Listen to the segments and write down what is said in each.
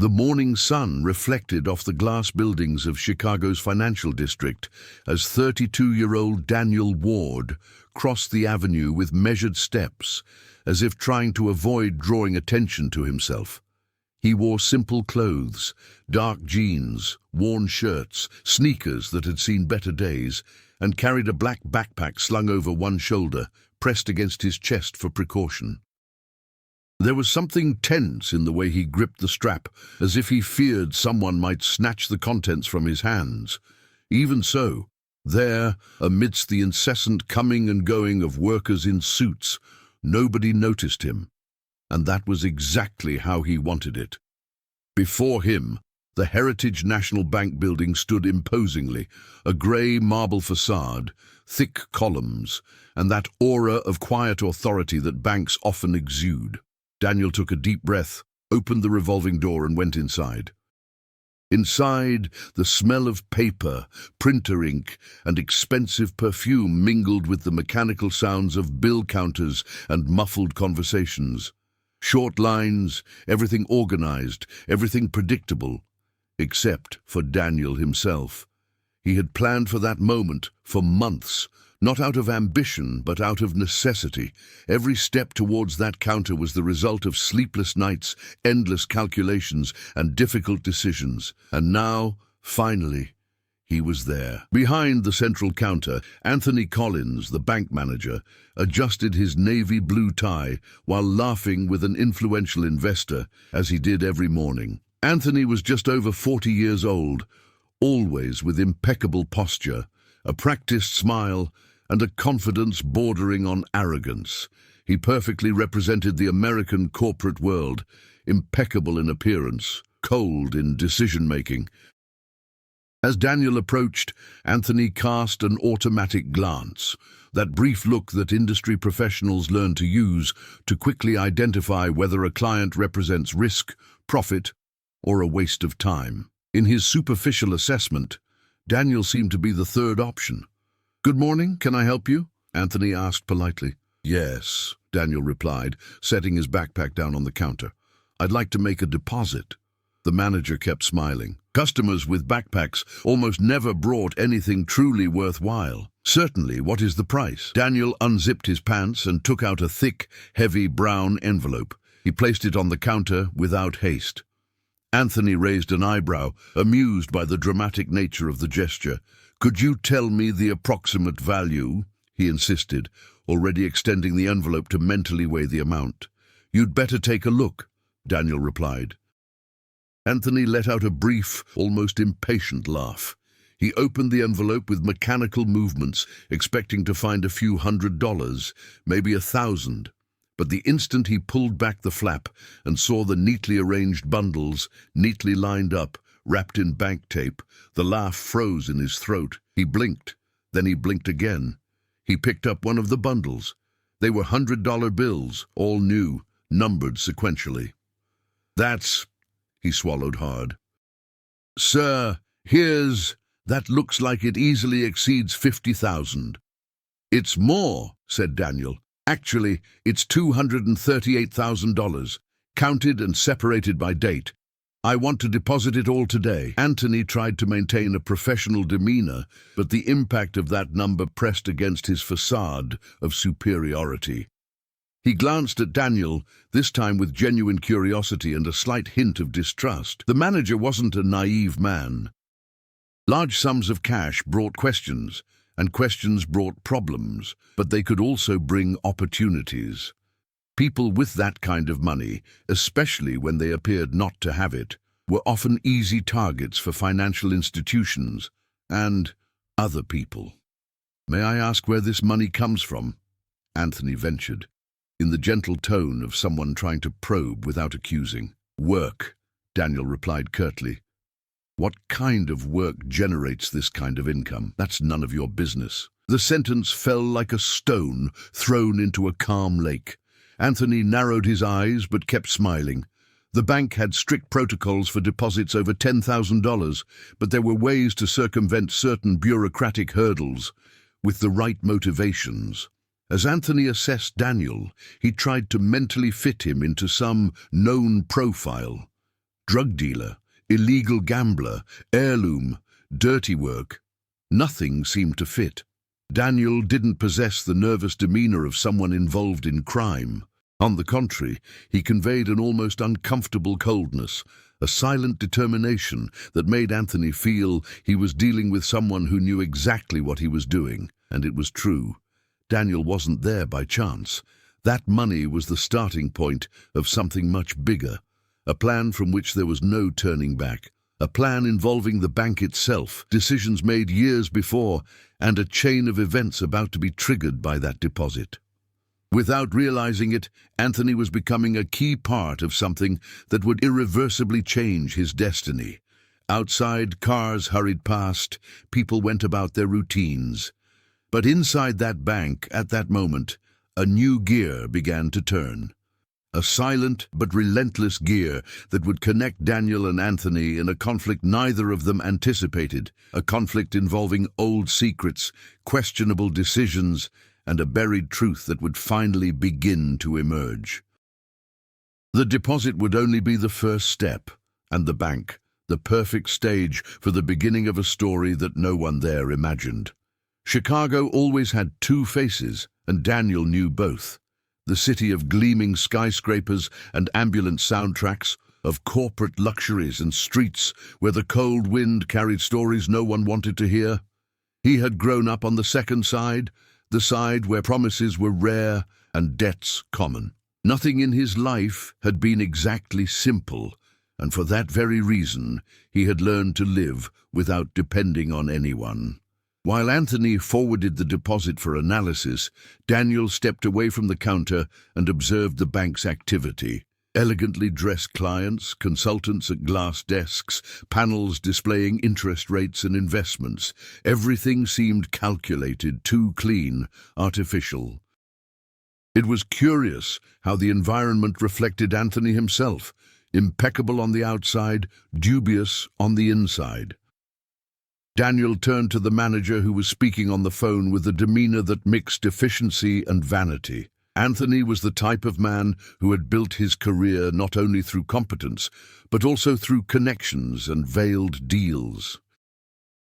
The morning sun reflected off the glass buildings of Chicago's financial district as 32-year-old Daniel Ward crossed the avenue with measured steps, as if trying to avoid drawing attention to himself. He wore simple clothes, dark jeans, worn shirts, sneakers that had seen better days, and carried a black backpack slung over one shoulder, pressed against his chest for precaution. There was something tense in the way he gripped the strap, as if he feared someone might snatch the contents from his hands. Even so, there, amidst the incessant coming and going of workers in suits, nobody noticed him, and that was exactly how he wanted it. Before him, the Heritage National Bank building stood imposingly, a grey marble facade, thick columns, and that aura of quiet authority that banks often exude. Daniel took a deep breath, opened the revolving door and went inside. Inside, the smell of paper, printer ink, and expensive perfume mingled with the mechanical sounds of bill counters and muffled conversations. Short lines, everything organized, everything predictable, except for Daniel himself. He had planned for that moment for months, not out of ambition, but out of necessity. Every step towards that counter was the result of sleepless nights, endless calculations, and difficult decisions. And now, finally, he was there. Behind the central counter, Anthony Collins, the bank manager, adjusted his navy blue tie while laughing with an influential investor, as he did every morning. Anthony was just over 40 years old, always with impeccable posture, a practiced smile, and a confidence bordering on arrogance. He perfectly represented the American corporate world, impeccable in appearance, cold in decision-making. As Daniel approached, Anthony cast an automatic glance, that brief look that industry professionals learn to use to quickly identify whether a client represents risk, profit, or a waste of time. In his superficial assessment, Daniel seemed to be the third option. "Good morning, can I help you?" Anthony asked politely. "Yes," Daniel replied, setting his backpack down on the counter. "I'd like to make a deposit." The manager kept smiling. Customers with backpacks almost never brought anything truly worthwhile. "Certainly, what is the price?" Daniel unzipped his pants and took out a thick, heavy brown envelope. He placed it on the counter without haste. Anthony raised an eyebrow, amused by the dramatic nature of the gesture. "Could you tell me the approximate value?" he insisted, already extending the envelope to mentally weigh the amount. "You'd better take a look," Daniel replied. Anthony let out a brief, almost impatient laugh. He opened the envelope with mechanical movements, expecting to find a few $100, maybe 1,000. But the instant he pulled back the flap and saw the neatly arranged bundles, neatly lined up, wrapped in bank tape, the laugh froze in his throat. He blinked, then he blinked again. He picked up one of the bundles. They were $100 bills, all new, numbered sequentially. "That's—" he swallowed hard. "Sir, that looks like it easily exceeds 50,000. "It's more," said Daniel. "Actually, it's $238,000, counted and separated by date. I want to deposit it all today." Anthony tried to maintain a professional demeanor, but the impact of that number pressed against his facade of superiority. He glanced at Daniel, this time with genuine curiosity and a slight hint of distrust. The manager wasn't a naive man. Large sums of cash brought questions, and questions brought problems, but they could also bring opportunities. People with that kind of money, especially when they appeared not to have it, were often easy targets for financial institutions and other people. "May I ask where this money comes from?" Anthony ventured, in the gentle tone of someone trying to probe without accusing. "Work," Daniel replied curtly. "What kind of work generates this kind of income? That's none of your business." The sentence fell like a stone thrown into a calm lake. Anthony narrowed his eyes but kept smiling. The bank had strict protocols for deposits over $10,000, but there were ways to circumvent certain bureaucratic hurdles with the right motivations. As Anthony assessed Daniel, he tried to mentally fit him into some known profile. Drug dealer, illegal gambler, heirloom, dirty work. Nothing seemed to fit. Daniel didn't possess the nervous demeanor of someone involved in crime. On the contrary, he conveyed an almost uncomfortable coldness, a silent determination that made Anthony feel he was dealing with someone who knew exactly what he was doing. And it was true. Daniel wasn't there by chance. That money was the starting point of something much bigger, a plan from which there was no turning back, a plan involving the bank itself, decisions made years before, and a chain of events about to be triggered by that deposit. Without realizing it, Anthony was becoming a key part of something that would irreversibly change his destiny. Outside, cars hurried past, people went about their routines. But inside that bank, at that moment, a new gear began to turn. A silent but relentless gear that would connect Daniel and Anthony in a conflict neither of them anticipated, a conflict involving old secrets, questionable decisions, and a buried truth that would finally begin to emerge. The deposit would only be the first step, and the bank, the perfect stage for the beginning of a story that no one there imagined. Chicago always had two faces, and Daniel knew both. The city of gleaming skyscrapers and ambulance soundtracks, of corporate luxuries and streets where the cold wind carried stories no one wanted to hear. He had grown up on the second side, the side where promises were rare and debts common. Nothing in his life had been exactly simple, and for that very reason he had learned to live without depending on anyone. While Anthony forwarded the deposit for analysis, Daniel stepped away from the counter and observed the bank's activity. Elegantly dressed clients, consultants at glass desks, panels displaying interest rates and investments. Everything seemed calculated, too clean, artificial. It was curious how the environment reflected Anthony himself, impeccable on the outside, dubious on the inside. Daniel turned to the manager who was speaking on the phone with a demeanor that mixed efficiency and vanity. Anthony was the type of man who had built his career not only through competence, but also through connections and veiled deals.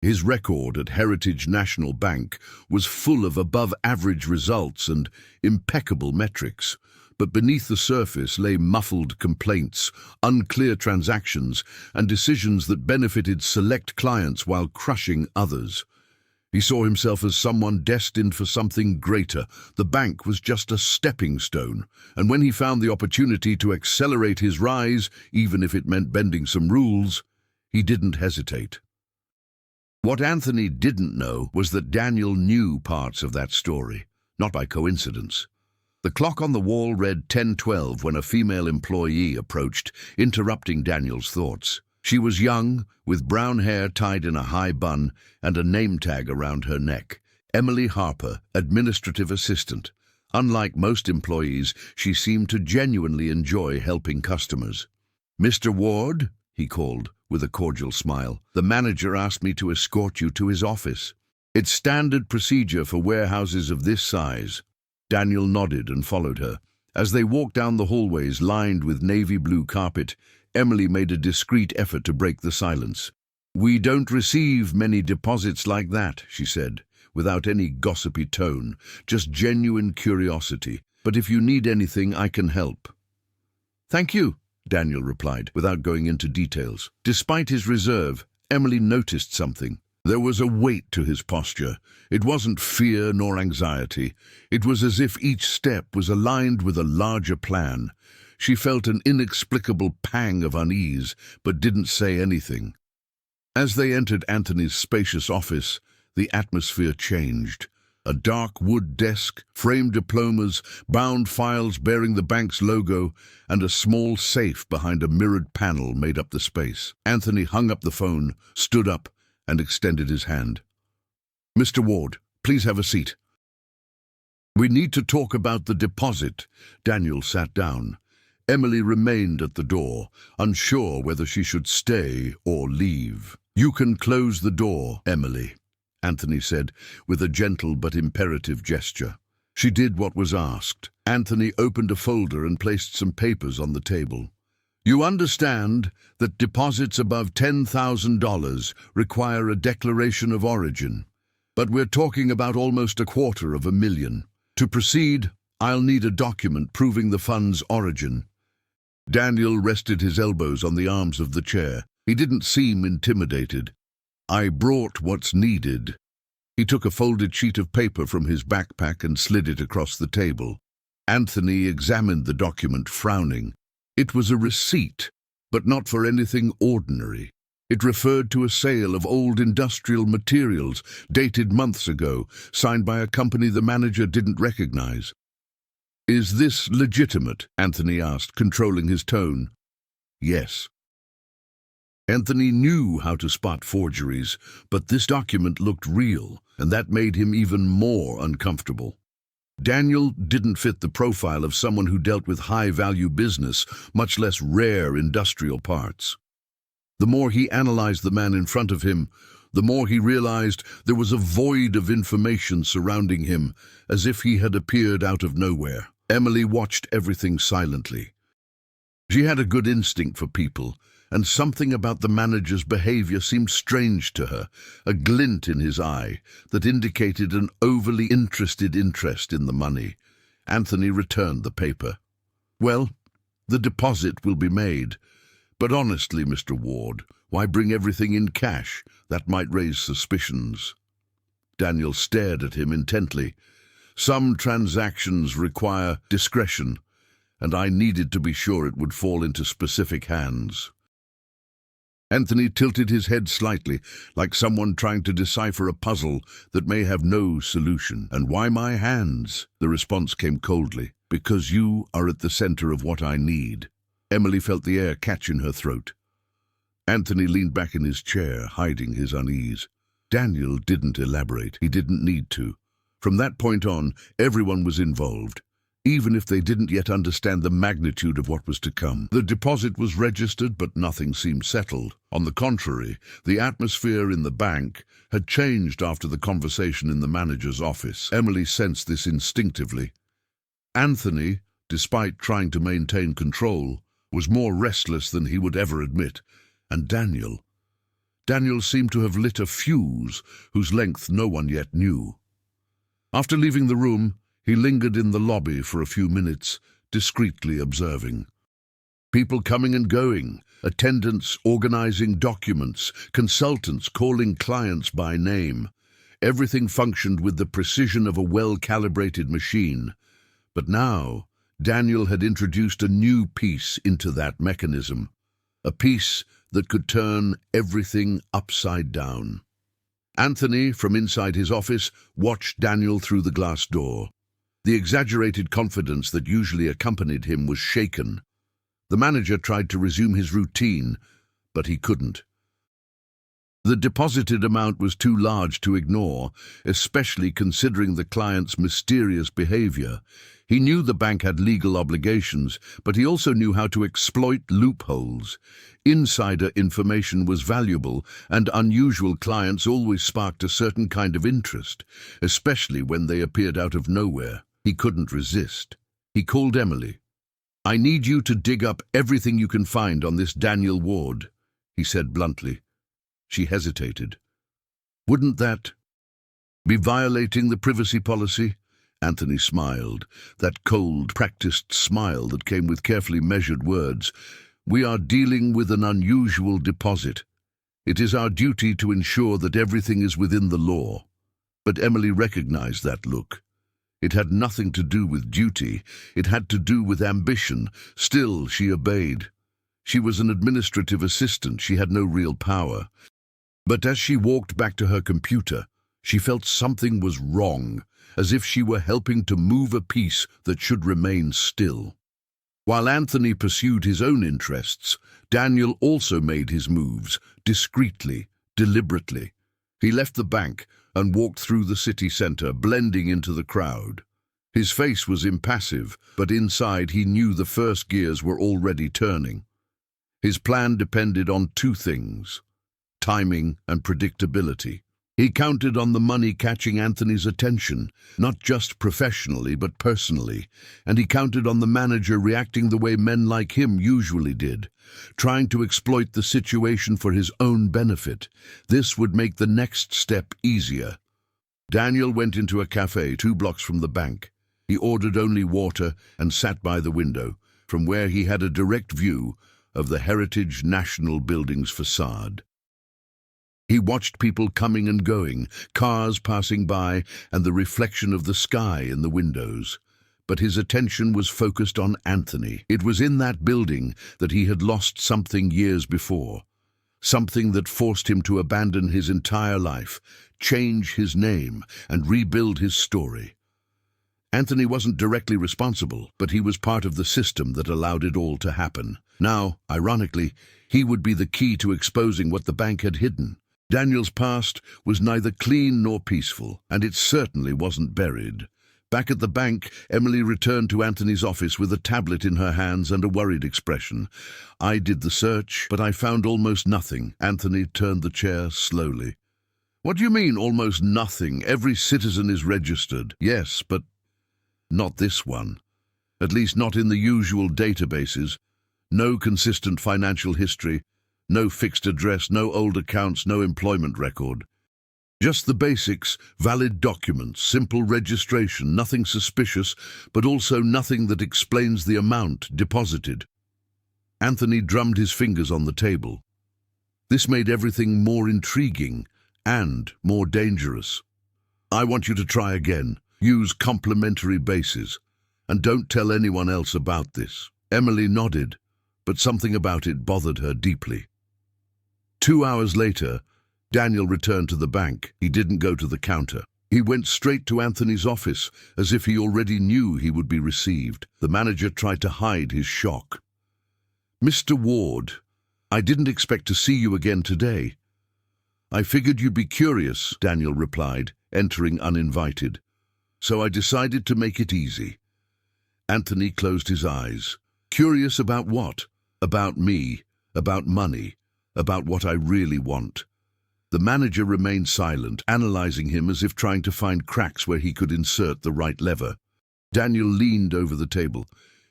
His record at Heritage National Bank was full of above-average results and impeccable metrics, but beneath the surface lay muffled complaints, unclear transactions, and decisions that benefited select clients while crushing others. He saw himself as someone destined for something greater. The bank was just a stepping stone, and when he found the opportunity to accelerate his rise, even if it meant bending some rules, he didn't hesitate. What Anthony didn't know was that Daniel knew parts of that story, not by coincidence. The clock on the wall read 10:12 when a female employee approached, interrupting Daniel's thoughts. She was young, with brown hair tied in a high bun and a name tag around her neck. Emily Harper, administrative assistant. Unlike most employees, she seemed to genuinely enjoy helping customers. "Mr. Ward," he called, with a cordial smile, "the manager asked me to escort you to his office. It's standard procedure for warehouses of this size." Daniel nodded and followed her. As they walked down the hallways lined with navy blue carpet, Emily made a discreet effort to break the silence. "We don't receive many deposits like that," she said, without any gossipy tone, just genuine curiosity. "But if you need anything, I can help." "Thank you," Daniel replied, without going into details. Despite his reserve, Emily noticed something. There was a weight to his posture. It wasn't fear nor anxiety. It was as if each step was aligned with a larger plan. She felt an inexplicable pang of unease, but didn't say anything. As they entered Anthony's spacious office, the atmosphere changed. A dark wood desk, framed diplomas, bound files bearing the bank's logo, and a small safe behind a mirrored panel made up the space. Anthony hung up the phone, stood up, and extended his hand. "Mr. Ward, please have a seat." "We need to talk about the deposit." Daniel sat down. Emily remained at the door, unsure whether she should stay or leave. "You can close the door, Emily," Anthony said, with a gentle but imperative gesture. She did what was asked. Anthony opened a folder and placed some papers on the table. You understand that deposits above $10,000 require a declaration of origin, but we're talking about almost $250,000. To proceed, I'll need a document proving the fund's origin. Daniel rested his elbows on the arms of the chair. He didn't seem intimidated. I brought what's needed. He took a folded sheet of paper from his backpack and slid it across the table. Anthony examined the document, frowning. It was a receipt, but not for anything ordinary. It referred to a sale of old industrial materials, dated months ago, signed by a company the manager didn't recognize. "Is this legitimate?" Anthony asked, controlling his tone. "Yes." Anthony knew how to spot forgeries, but this document looked real, and that made him even more uncomfortable. Daniel didn't fit the profile of someone who dealt with high-value business, much less rare industrial parts. The more he analyzed the man in front of him, the more he realized there was a void of information surrounding him, as if he had appeared out of nowhere. Emily watched everything silently. She had a good instinct for people, and something about the manager's behavior seemed strange to her, a glint in his eye that indicated an overly interested interest in the money. Anthony returned the paper. "Well, the deposit will be made. But honestly, Mr. Ward, why bring everything in cash? That might raise suspicions." Daniel stared at him intently. "Some transactions require discretion, and I needed to be sure it would fall into specific hands." Anthony tilted his head slightly, like someone trying to decipher a puzzle that may have no solution. "And why my hands?" The response came coldly. "Because you are at the center of what I need." Emily felt the air catch in her throat. Anthony leaned back in his chair, hiding his unease. Daniel didn't elaborate. He didn't need to. From that point on, everyone was involved, even if they didn't yet understand the magnitude of what was to come. The deposit was registered, but nothing seemed settled. On the contrary, the atmosphere in the bank had changed after the conversation in the manager's office. Emily sensed this instinctively. Anthony, despite trying to maintain control, was more restless than he would ever admit. And Daniel seemed to have lit a fuse whose length no one yet knew. After leaving the room, he lingered in the lobby for a few minutes, discreetly observing. People coming and going, attendants organizing documents, consultants calling clients by name. Everything functioned with the precision of a well-calibrated machine. But now, Daniel had introduced a new piece into that mechanism, a piece that could turn everything upside down. Anthony, from inside his office, watched Daniel through the glass door. The exaggerated confidence that usually accompanied him was shaken. The manager tried to resume his routine, but he couldn't. The deposited amount was too large to ignore, especially considering the client's mysterious behavior. He knew the bank had legal obligations, but he also knew how to exploit loopholes. Insider information was valuable, and unusual clients always sparked a certain kind of interest, especially when they appeared out of nowhere. He couldn't resist. He called Emily. "I need you to dig up everything you can find on this Daniel Ward," he said bluntly. She hesitated. "Wouldn't that be violating the privacy policy?" Anthony smiled, that cold, practiced smile that came with carefully measured words. "We are dealing with an unusual deposit. It is our duty to ensure that everything is within the law." But Emily recognized that look. It had nothing to do with duty. It had to do with ambition. Still, she obeyed. She was an administrative assistant. She had no real power. But as she walked back to her computer, she felt something was wrong, as if she were helping to move a piece that should remain still. While Anthony pursued his own interests, Daniel also made his moves, discreetly, deliberately. He left the bank and walked through the city center, blending into the crowd. His face was impassive, but inside he knew the first gears were already turning. His plan depended on two things: timing and predictability. He counted on the money catching Anthony's attention, not just professionally but personally, and he counted on the manager reacting the way men like him usually did, trying to exploit the situation for his own benefit. This would make the next step easier. Daniel went into a cafe 2 blocks from the bank. He ordered only water and sat by the window, from where he had a direct view of the Heritage National Building's facade. He watched people coming and going, cars passing by, and the reflection of the sky in the windows. But his attention was focused on Anthony. It was in that building that he had lost something years before, something that forced him to abandon his entire life, change his name, and rebuild his story. Anthony wasn't directly responsible, but he was part of the system that allowed it all to happen. Now, ironically, he would be the key to exposing what the bank had hidden. Daniel's past was neither clean nor peaceful, and it certainly wasn't buried. Back at the bank, Emily returned to Anthony's office with a tablet in her hands and a worried expression. "I did the search, but I found almost nothing." Anthony turned the chair slowly. "What do you mean, almost nothing? Every citizen is registered." "Yes, but not this one. At least not in the usual databases. No consistent financial history. No fixed address, no old accounts, no employment record. Just the basics, valid documents, simple registration, nothing suspicious, but also nothing that explains the amount deposited." Anthony drummed his fingers on the table. This made everything more intriguing and more dangerous. "I want you to try again. Use complementary bases. And don't tell anyone else about this." Emily nodded, but something about it bothered her deeply. 2 hours later, Daniel returned to the bank. He didn't go to the counter. He went straight to Anthony's office, as if he already knew he would be received. The manager tried to hide his shock. "Mr. Ward, I didn't expect to see you again today." "I figured you'd be curious," Daniel replied, entering uninvited. "So I decided to make it easy." Anthony closed his eyes. "Curious about what?" "About me, about money, about what I really want." The manager remained silent, analyzing him as if trying to find cracks where he could insert the right lever. Daniel leaned over the table.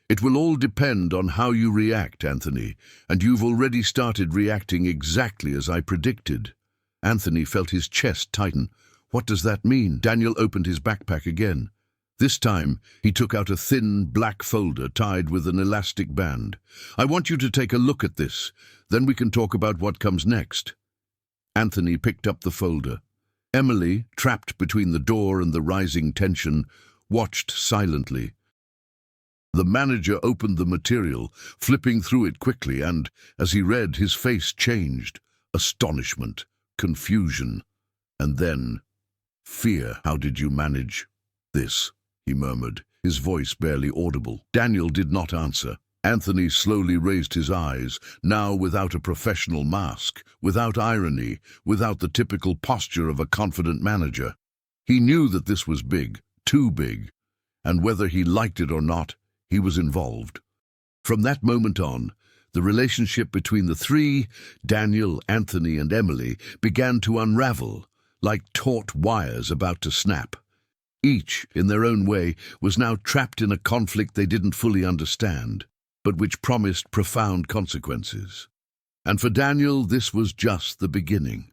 "It will all depend on how you react, Anthony, and you've already started reacting exactly as I predicted." Anthony felt his chest tighten. "What does that mean?" Daniel opened his backpack again. This time, he took out a thin, black folder tied with an elastic band. "I want you to take a look at this. Then we can talk about what comes next." Anthony picked up the folder. Emily, trapped between the door and the rising tension, watched silently. The manager opened the material, flipping through it quickly, and, as he read, his face changed. Astonishment, confusion, and then fear. "How did you manage this?" he murmured, his voice barely audible. Daniel did not answer. Anthony slowly raised his eyes, now without a professional mask, without irony, without the typical posture of a confident manager. He knew that this was big, too big, and whether he liked it or not, he was involved. From that moment on, the relationship between the three, Daniel, Anthony, and Emily, began to unravel, like taut wires about to snap. Each, in their own way, was now trapped in a conflict they didn't fully understand, but which promised profound consequences. And for Daniel, this was just the beginning.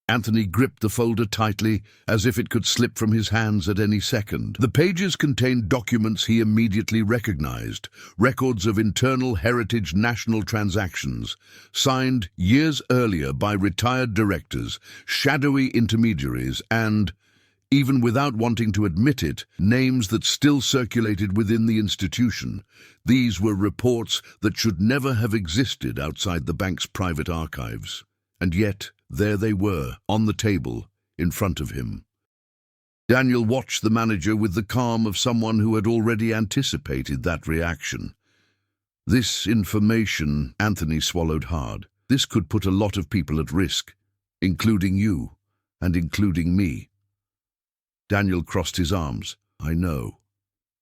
Anthony gripped the folder tightly, as if it could slip from his hands at any second. The pages contained documents he immediately recognized, records of internal Heritage National transactions, signed years earlier by retired directors, shadowy intermediaries, and, even without wanting to admit it, names that still circulated within the institution. These were reports that should never have existed outside the bank's private archives. And yet, there they were, on the table, in front of him. Daniel watched the manager with the calm of someone who had already anticipated that reaction. This information, Anthony swallowed hard. This could put a lot of people at risk, including you, and including me. Daniel crossed his arms. "I know.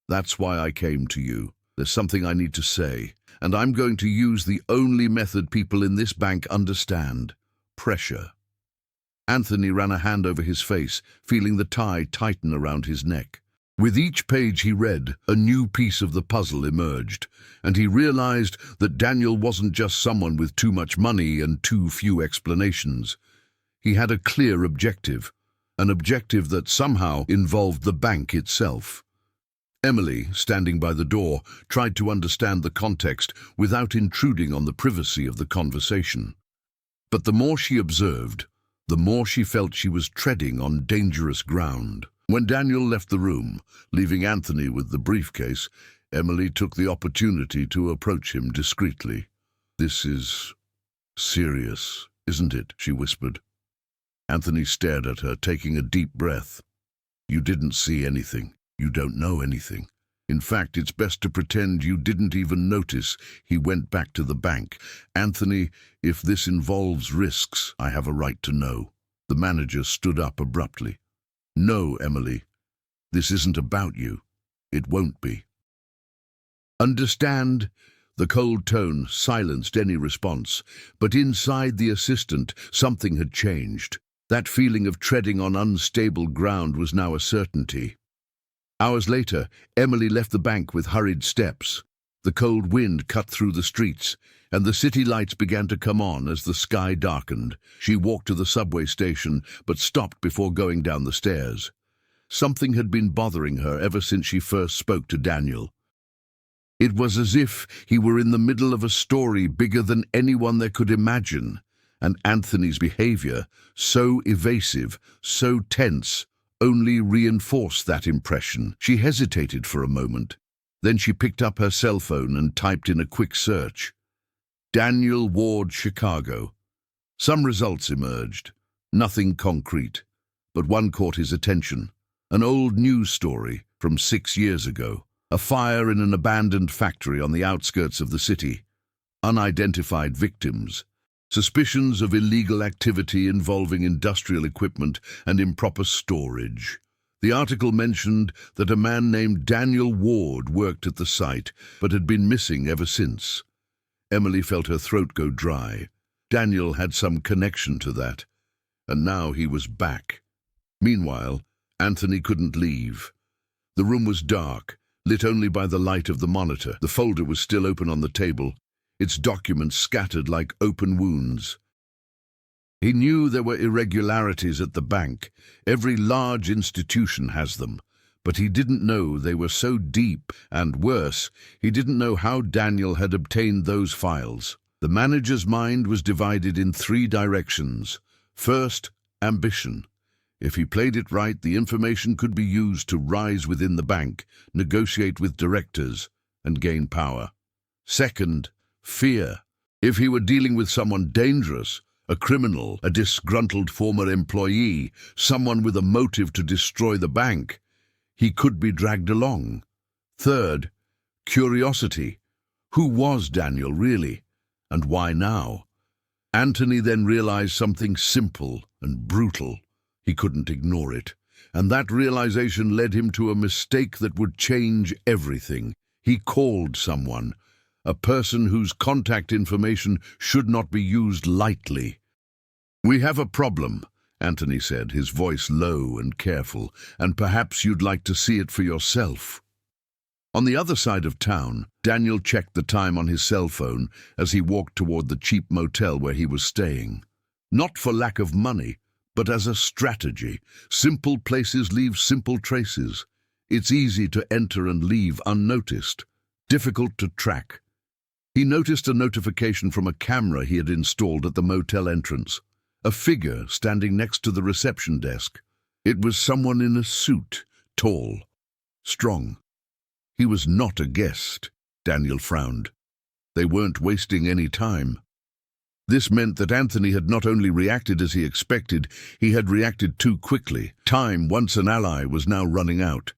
That's why I came to you. There's something I need to say, and I'm going to use the only method people in this bank understand: pressure." Anthony ran a hand over his face, feeling the tie tighten around his neck. With each page he read, a new piece of the puzzle emerged, and he realized that Daniel wasn't just someone with too much money and too few explanations. He had a clear objective, an objective that somehow involved the bank itself. Emily, standing by the door, tried to understand the context without intruding on the privacy of the conversation. But the more she observed, the more she felt she was treading on dangerous ground. When Daniel left the room, leaving Anthony with the briefcase, Emily took the opportunity to approach him discreetly. "This is serious, isn't it?" she whispered. Anthony stared at her, taking a deep breath. "You didn't see anything. You don't know anything. In fact, it's best to pretend you didn't even notice." He went back to the bank. "Anthony, if this involves risks, I have a right to know." The manager stood up abruptly. "No, Emily. This isn't about you. It won't be." "Understand?" The cold tone silenced any response, but inside the assistant, something had changed. That feeling of treading on unstable ground was now a certainty. Hours later, Emily left the bank with hurried steps. The cold wind cut through the streets, and the city lights began to come on as the sky darkened. She walked to the subway station, but stopped before going down the stairs. Something had been bothering her ever since she first spoke to Daniel. It was as if he were in the middle of a story bigger than anyone they could imagine, and Anthony's behavior, so evasive, so tense, only reinforced that impression. She hesitated for a moment. Then she picked up her cell phone and typed in a quick search. Daniel Ward, Chicago. Some results emerged. Nothing concrete. But one caught his attention. An old news story from 6 years ago. A fire in an abandoned factory on the outskirts of the city. Unidentified victims. Suspicions of illegal activity involving industrial equipment and improper storage. The article mentioned that a man named Daniel Ward worked at the site, but had been missing ever since. Emily felt her throat go dry. Daniel had some connection to that, and now he was back. Meanwhile, Anthony couldn't leave. The room was dark, lit only by the light of the monitor. The folder was still open on the table, its documents scattered like open wounds. He knew there were irregularities at the bank. Every large institution has them. But he didn't know they were so deep, and worse, he didn't know how Daniel had obtained those files. The manager's mind was divided in 3 directions. First, ambition. If he played it right, the information could be used to rise within the bank, negotiate with directors, and gain power. Second, fear. If he were dealing with someone dangerous, a criminal, a disgruntled former employee, someone with a motive to destroy the bank, he could be dragged along. Third, curiosity. Who was Daniel really, and why now? Anthony then realized something simple and brutal. He couldn't ignore it, and that realization led him to a mistake that would change everything. He called someone, a person whose contact information should not be used lightly. "We have a problem," Anthony said, his voice low and careful, "and perhaps you'd like to see it for yourself." On the other side of town, Daniel checked the time on his cell phone as he walked toward the cheap motel where he was staying. Not for lack of money, but as a strategy. Simple places leave simple traces. It's easy to enter and leave unnoticed, difficult to track. He noticed a notification from a camera he had installed at the motel entrance. A figure standing next to the reception desk. It was someone in a suit, tall, strong. He was not a guest, Daniel frowned. They weren't wasting any time. This meant that Anthony had not only reacted as he expected, he had reacted too quickly. Time, once an ally, was now running out.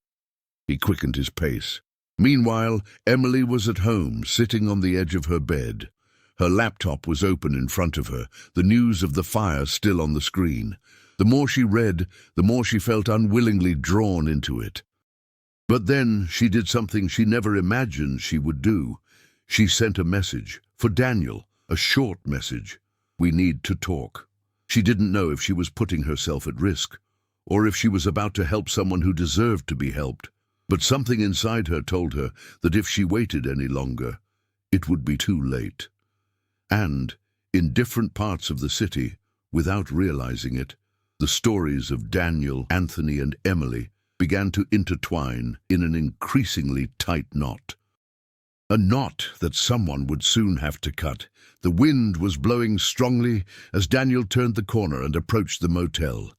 He quickened his pace. Meanwhile, Emily was at home, sitting on the edge of her bed. Her laptop was open in front of her, the news of the fire still on the screen. The more she read, the more she felt unwillingly drawn into it. But then she did something she never imagined she would do. She sent a message, for Daniel, a short message. "We need to talk." She didn't know if she was putting herself at risk, or if she was about to help someone who deserved to be helped. But something inside her told her that if she waited any longer, it would be too late. And, in different parts of the city, without realizing it, the stories of Daniel, Anthony, and Emily began to intertwine in an increasingly tight knot. A knot that someone would soon have to cut. The wind was blowing strongly as Daniel turned the corner and approached the motel.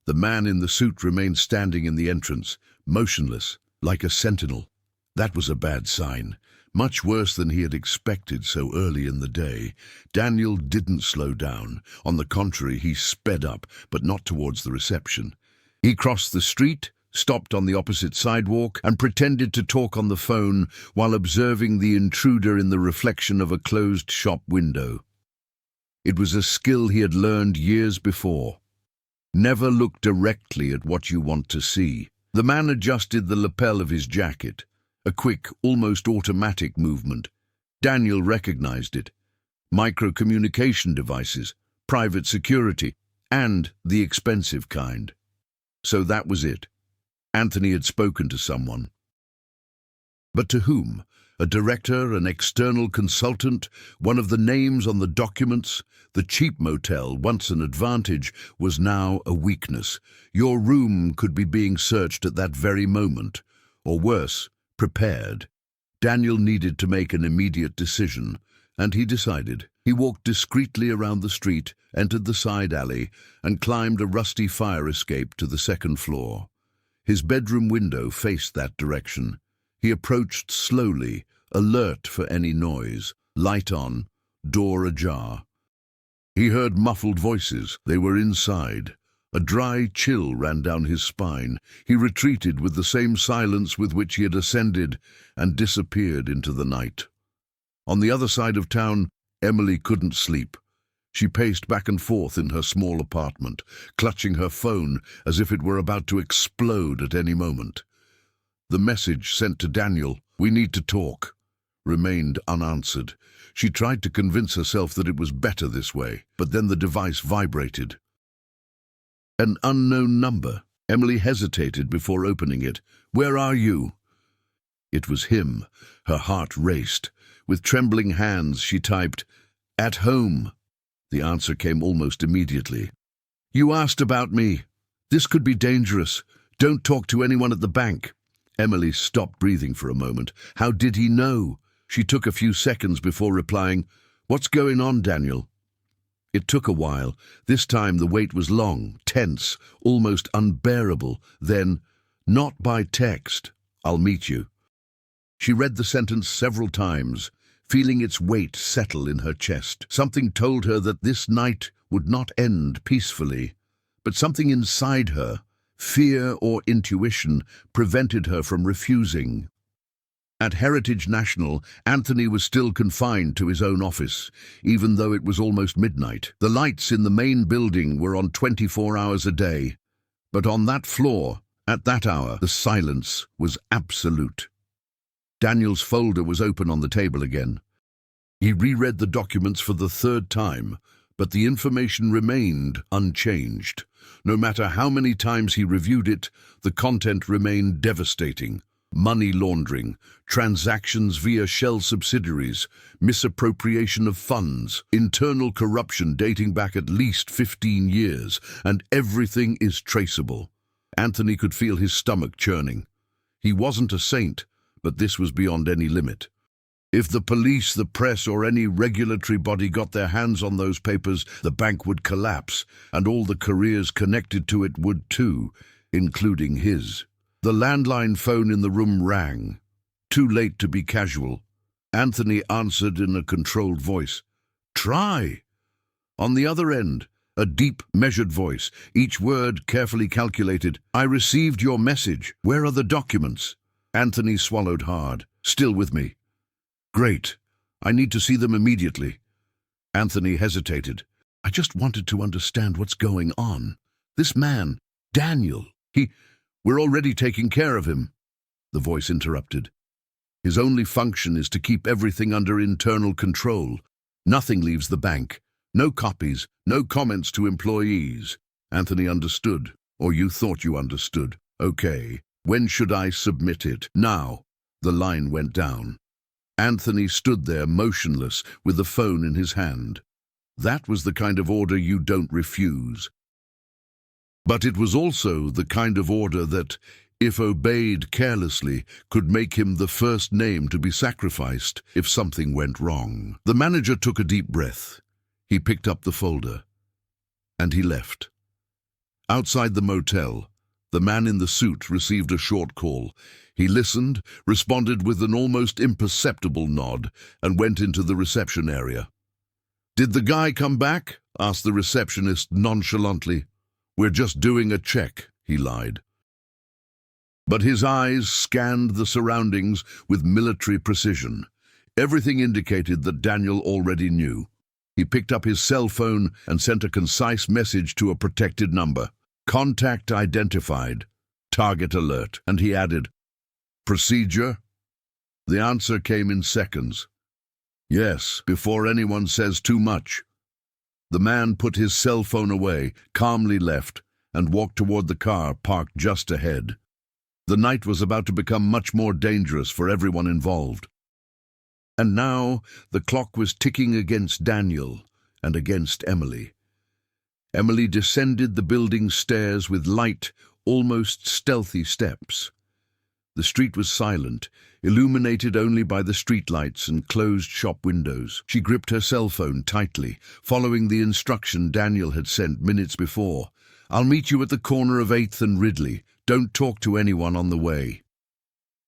The man in the suit remained standing in the entrance, motionless, like a sentinel. That was a bad sign, much worse than he had expected so early in the day. Daniel didn't slow down. On the contrary, he sped up, but not towards the reception. He crossed the street, stopped on the opposite sidewalk, and pretended to talk on the phone while observing the intruder in the reflection of a closed shop window. It was a skill he had learned years before. Never look directly at what you want to see. The man adjusted the lapel of his jacket, a quick, almost automatic movement. Daniel recognized it. Micro-communication devices, private security, and the expensive kind. So that was it. Anthony had spoken to someone. But to whom? A director, an external consultant, one of the names on the documents? The cheap motel, once an advantage, was now a weakness. Your room could be being searched at that very moment, or worse, prepared. Daniel needed to make an immediate decision, and he decided. He walked discreetly around the street, entered the side alley, and climbed a rusty fire escape to the second floor. His bedroom window faced that direction. He approached slowly, alert for any noise, light on, door ajar. He heard muffled voices. They were inside. A dry chill ran down his spine. He retreated with the same silence with which he had ascended and disappeared into the night. On the other side of town, Emily couldn't sleep. She paced back and forth in her small apartment, clutching her phone as if it were about to explode at any moment. The message sent to Daniel, "We need to talk," remained unanswered. She tried to convince herself that it was better this way, but then the device vibrated. An unknown number. Emily hesitated before opening it. "Where are you?" It was him. Her heart raced. With trembling hands, she typed, "At home." The answer came almost immediately. "You asked about me. This could be dangerous. Don't talk to anyone at the bank." Emily stopped breathing for a moment. How did he know? She took a few seconds before replying, "What's going on, Daniel?" It took a while. This time the wait was long, tense, almost unbearable. Then, "Not by text. I'll meet you." She read the sentence several times, feeling its weight settle in her chest. Something told her that this night would not end peacefully, but something inside her, fear or intuition, prevented her from refusing. At Heritage National, Anthony was still confined to his own office, even though it was almost midnight. The lights in the main building were on 24 hours a day, but on that floor, at that hour, the silence was absolute. Daniel's folder was open on the table again. He reread the documents for the third time, but the information remained unchanged. No matter how many times he reviewed it, the content remained devastating. Money laundering, transactions via shell subsidiaries, misappropriation of funds, internal corruption dating back at least 15 years, and everything is traceable. Anthony could feel his stomach churning. He wasn't a saint, but this was beyond any limit. If the police, the press, or any regulatory body got their hands on those papers, the bank would collapse, and all the careers connected to it would too, including his. The landline phone in the room rang. Too late to be casual. Anthony answered in a controlled voice. "Try." On the other end, a deep, measured voice, each word carefully calculated. "I received your message. Where are the documents?" Anthony swallowed hard. "Still with me." "Great. I need to see them immediately." Anthony hesitated. "I just wanted to understand what's going on. This man, Daniel, we're already taking care of him." The voice interrupted. "His only function is to keep everything under internal control. Nothing leaves the bank. No copies, no comments to employees. Anthony understood, or you thought you understood. Okay, when should I submit it? Now. The line went down. Anthony stood there motionless with the phone in his hand. That was the kind of order you don't refuse. But it was also the kind of order that, if obeyed carelessly, could make him the first name to be sacrificed if something went wrong. The manager took a deep breath. He picked up the folder. And he left. Outside the motel, the man in the suit received a short call. He listened, responded with an almost imperceptible nod, and went into the reception area. "Did the guy come back?" asked the receptionist nonchalantly. "We're just doing a check," he lied. But his eyes scanned the surroundings with military precision. Everything indicated that Daniel already knew. He picked up his cell phone and sent a concise message to a protected number. "Contact identified. Target alert." And he added, "Procedure?" The answer came in seconds. "Yes, before anyone says too much." The man put his cell phone away, calmly left, and walked toward the car parked just ahead. The night was about to become much more dangerous for everyone involved. And now the clock was ticking against Daniel and against Emily. Emily descended the building stairs with light, almost stealthy steps. The street was silent, illuminated only by the streetlights and closed shop windows. She gripped her cell phone tightly, following the instruction Daniel had sent minutes before. "I'll meet you at the corner of 8th and Ridley. Don't talk to anyone on the way."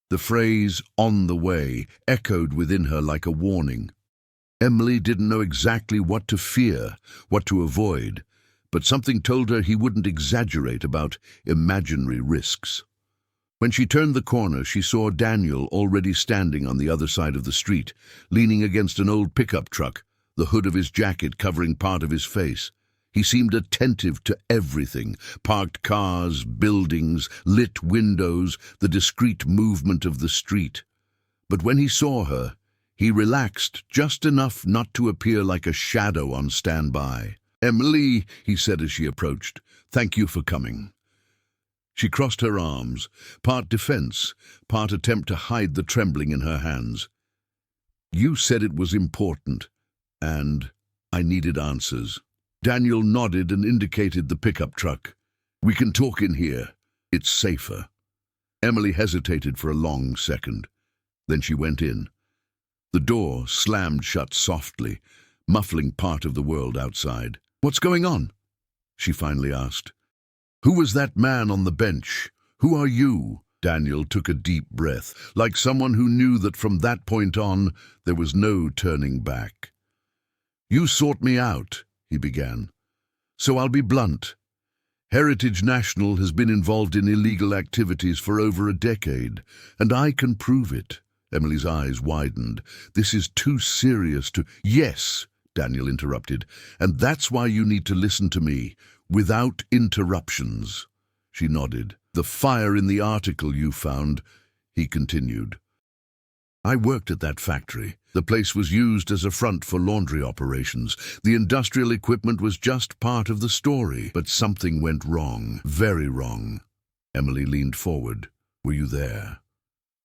The phrase, "on the way," echoed within her like a warning. Emily didn't know exactly what to fear, what to avoid, but something told her he wouldn't exaggerate about imaginary risks. When she turned the corner, she saw Daniel already standing on the other side of the street, leaning against an old pickup truck, the hood of his jacket covering part of his face. He seemed attentive to everything: parked cars, buildings, lit windows, the discreet movement of the street. But when he saw her, he relaxed just enough not to appear like a shadow on standby. "Emily," he said as she approached, "thank you for coming." She crossed her arms, part defense, part attempt to hide the trembling in her hands. "You said it was important, and I needed answers." Daniel nodded and indicated the pickup truck. "We can talk in here. It's safer." Emily hesitated for a long second. Then she went in. The door slammed shut softly, muffling part of the world outside. "What's going on?" she finally asked. "Who was that man on the bench? Who are you?" Daniel took a deep breath, like someone who knew that from that point on there was no turning back. "You sought me out," he began. "So I'll be blunt. Heritage National has been involved in illegal activities for over a decade, and I can prove it." Emily's eyes widened. "This is too serious to—" "Yes," Daniel interrupted, "and that's why you need to listen to me, without interruptions." She nodded. "The fire in the article you found," he continued. "I worked at that factory. The place was used as a front for laundry operations. The industrial equipment was just part of the story. But something went wrong, very wrong." Emily leaned forward. "Were you there?"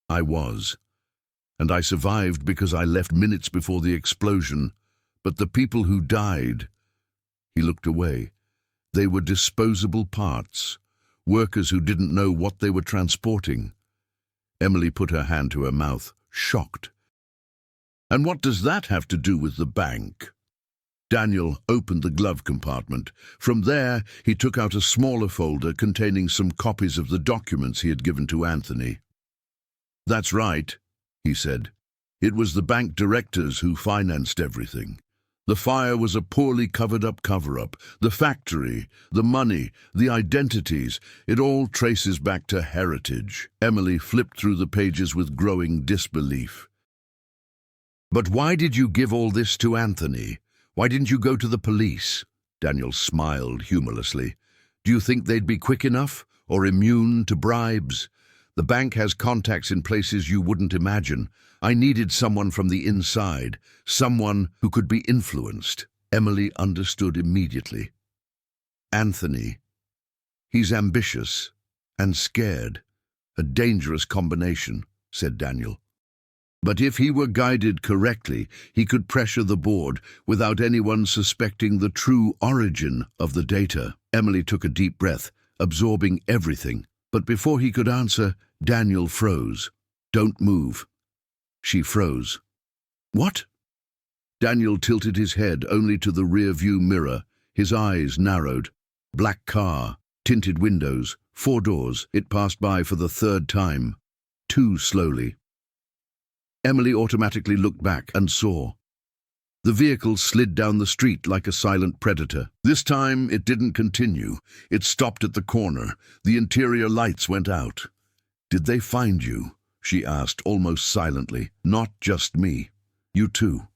"I was. And I survived because I left minutes before the explosion. But the people who died—" He looked away. "They were disposable parts, workers who didn't know what they were transporting." Emily put her hand to her mouth, shocked. "And what does that have to do with the bank?" Daniel opened the glove compartment. From there, he took out a smaller folder containing some copies of the documents he had given to Anthony. "That's right," he said. "It was the bank directors who financed everything. The fire was a poorly covered-up cover-up. The factory, the money, the identities, it all traces back to Heritage." Emily flipped through the pages with growing disbelief. "But why did you give all this to Anthony? Why didn't you go to the police?" Daniel smiled humorlessly. "Do you think they'd be quick enough, or immune to bribes? The bank has contacts in places you wouldn't imagine. I needed someone from the inside, someone who could be influenced." Emily understood immediately. Anthony. He's ambitious and scared. A dangerous combination, said Daniel. But if he were guided correctly, he could pressure the board without anyone suspecting the true origin of the data. Emily took a deep breath, absorbing everything. But before he could answer, Daniel froze. Don't move. She froze. What? Daniel tilted his head only to the rear-view mirror. His eyes narrowed. Black car, tinted windows, 4 doors. It passed by for the 3rd time. Too slowly. Emily automatically looked back and saw. The vehicle slid down the street like a silent predator. This time it didn't continue. It stopped at the corner. The interior lights went out. Did they find you? She asked, almost silently. Not just me. You too.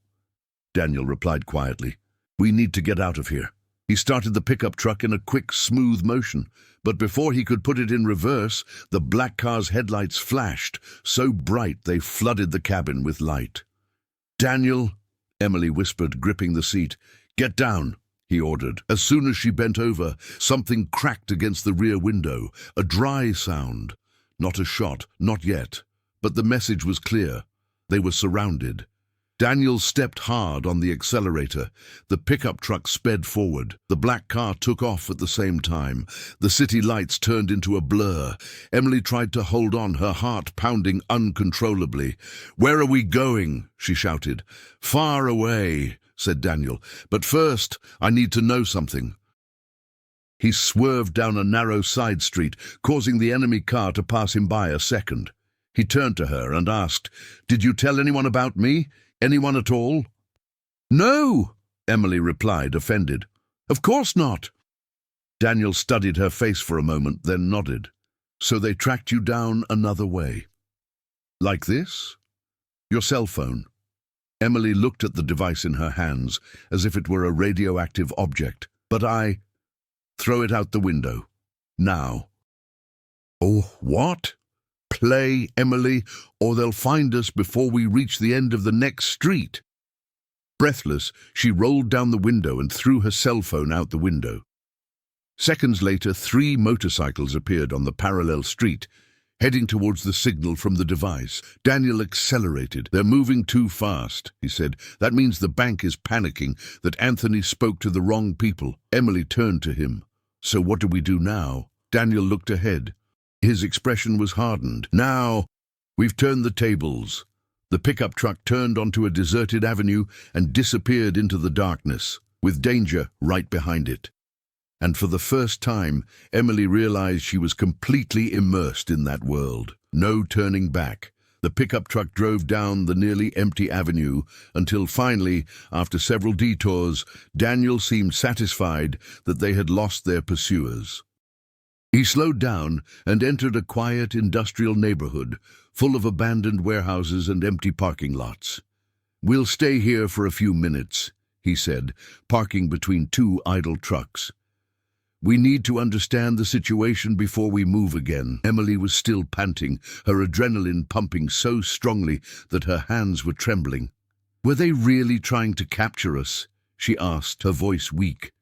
Daniel replied quietly. We need to get out of here. He started the pickup truck in a quick, smooth motion, but before he could put it in reverse, the black car's headlights flashed, so bright they flooded the cabin with light. Daniel, Emily whispered, gripping the seat. Get down, he ordered. As soon as she bent over, something cracked against the rear window, a dry sound. Not a shot, not yet, but the message was clear. They were surrounded. Daniel stepped hard on the accelerator. The pickup truck sped forward. The black car took off at the same time. The city lights turned into a blur. Emily tried to hold on, her heart pounding uncontrollably. Where are we going? She shouted. Far away, said Daniel. But first, I need to know something. He swerved down a narrow side street, causing the enemy car to pass him by a second. He turned to her and asked, Did you tell anyone about me? Anyone at all? No, Emily replied, offended. Of course not. Daniel studied her face for a moment, then nodded. So they tracked you down another way. Like this? Your cell phone. Emily looked at the device in her hands, as if it were a radioactive object. But I... Throw it out the window. Now. Oh, what? Play, Emily, or they'll find us before we reach the end of the next street. Breathless, she rolled down the window and threw her cell phone out the window. Seconds later, 3 motorcycles appeared on the parallel street, heading towards the signal from the device. Daniel accelerated. They're moving too fast, he said. That means the bank is panicking, that Anthony spoke to the wrong people. Emily turned to him. So what do we do now? Daniel looked ahead. His expression was hardened. Now, we've turned the tables. The pickup truck turned onto a deserted avenue and disappeared into the darkness, with danger right behind it. And for the first time, Emily realized she was completely immersed in that world. No turning back. The pickup truck drove down the nearly empty avenue until finally, after several detours, Daniel seemed satisfied that they had lost their pursuers. He slowed down and entered a quiet industrial neighborhood, full of abandoned warehouses and empty parking lots. We'll stay here for a few minutes, he said, parking between 2 idle trucks. We need to understand the situation before we move again. Emily was still panting, her adrenaline pumping so strongly that her hands were trembling. Were they really trying to capture us? She asked, her voice weak.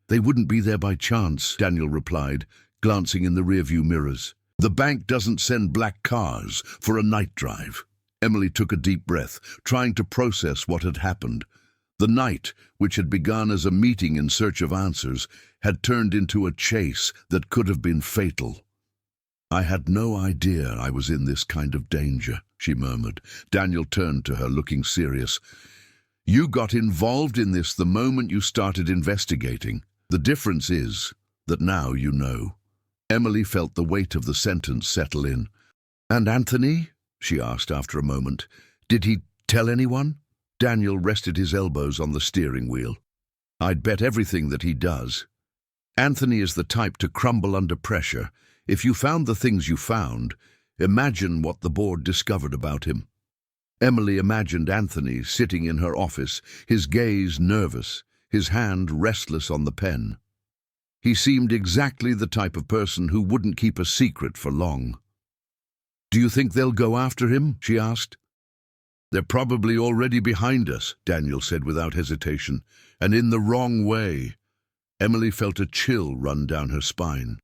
They wouldn't be there by chance, Daniel replied, glancing in the rearview mirrors. The bank doesn't send black cars for a night drive. Emily took a deep breath, trying to process what had happened. The night, which had begun as a meeting in search of answers, had turned into a chase that could have been fatal. I had no idea I was in this kind of danger, she murmured. Daniel turned to her, looking serious. You got involved in this the moment you started investigating. The difference is that now you know. Emily felt the weight of the sentence settle in. And Anthony? She asked after a moment. Did he tell anyone? Daniel rested his elbows on the steering wheel. I'd bet everything that he does. Anthony is the type to crumble under pressure. If you found the things you found, imagine what the board discovered about him. Emily imagined Anthony sitting in her office, his gaze nervous, his hand restless on the pen. He seemed exactly the type of person who wouldn't keep a secret for long. Do you think they'll go after him? She asked. They're probably already behind us, Daniel said without hesitation, and in the wrong way. Emily felt a chill run down her spine.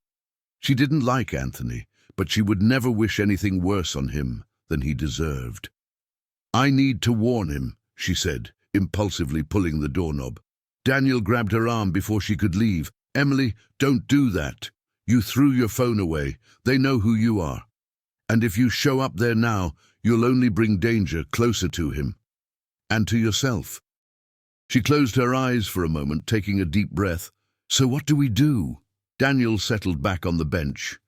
She didn't like Anthony, but she would never wish anything worse on him than he deserved. I need to warn him, she said, impulsively pulling the doorknob. Daniel grabbed her arm before she could leave. Emily, don't do that. You threw your phone away. They know who you are. And if you show up there now, you'll only bring danger closer to him. And to yourself. She closed her eyes for a moment, taking a deep breath. So what do we do? Daniel settled back on the bench.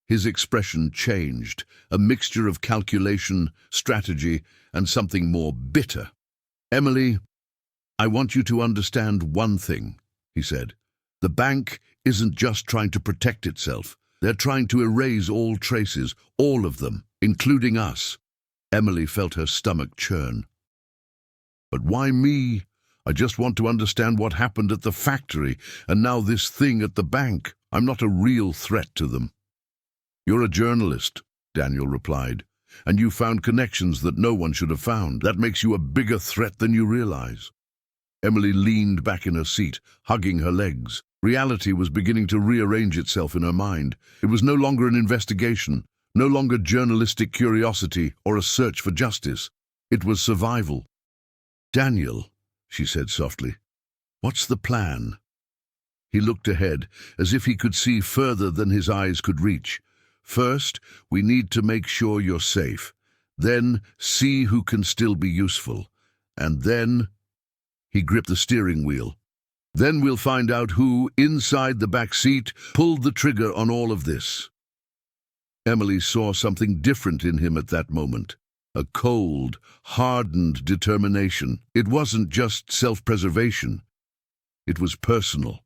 His expression changed, a mixture of calculation, strategy, and something more bitter. Emily, I want you to understand one thing, he said. The bank isn't just trying to protect itself. They're trying to erase all traces, all of them, including us. Emily felt her stomach churn. But why me? I just want to understand what happened at the factory, and now this thing at the bank. I'm not a real threat to them. You're a journalist, Daniel replied, and you found connections that no one should have found. That makes you a bigger threat than you realize. Emily leaned back in her seat, hugging her legs. Reality was beginning to rearrange itself in her mind. It was no longer an investigation, no longer journalistic curiosity or a search for justice. It was survival. Daniel, she said softly, what's the plan? He looked ahead, as if he could see further than his eyes could reach. First, we need to make sure you're safe. Then, see who can still be useful. And then, he gripped the steering wheel. Then we'll find out who, inside the back seat, pulled the trigger on all of this. Emily saw something different in him at that moment. A cold, hardened determination. It wasn't just self-preservation. It was personal.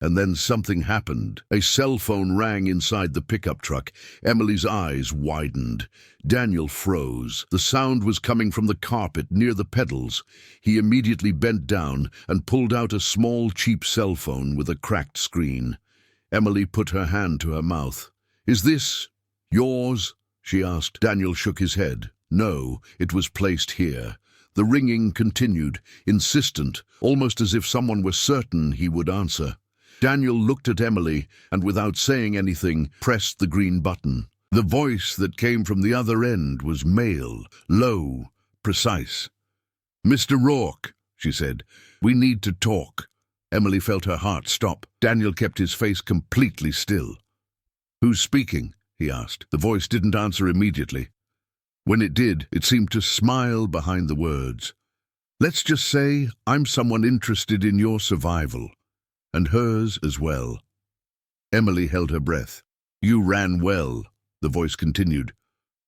And then something happened. A cell phone rang inside the pickup truck. Emily's eyes widened. Daniel froze. The sound was coming from the carpet near the pedals. He immediately bent down and pulled out a small, cheap cell phone with a cracked screen. Emily put her hand to her mouth. Is this yours? She asked. Daniel shook his head. No, it was placed here. The ringing continued, insistent, almost as if someone were certain he would answer. Daniel looked at Emily and, without saying anything, pressed the green button. The voice that came from the other end was male, low, precise. Mr. Rourke, she said, we need to talk. Emily felt her heart stop. Daniel kept his face completely still. Who's speaking? He asked. The voice didn't answer immediately. When it did, it seemed to smile behind the words. Let's just say I'm someone interested in your survival. And hers as well. Emily held her breath. You ran well, the voice continued,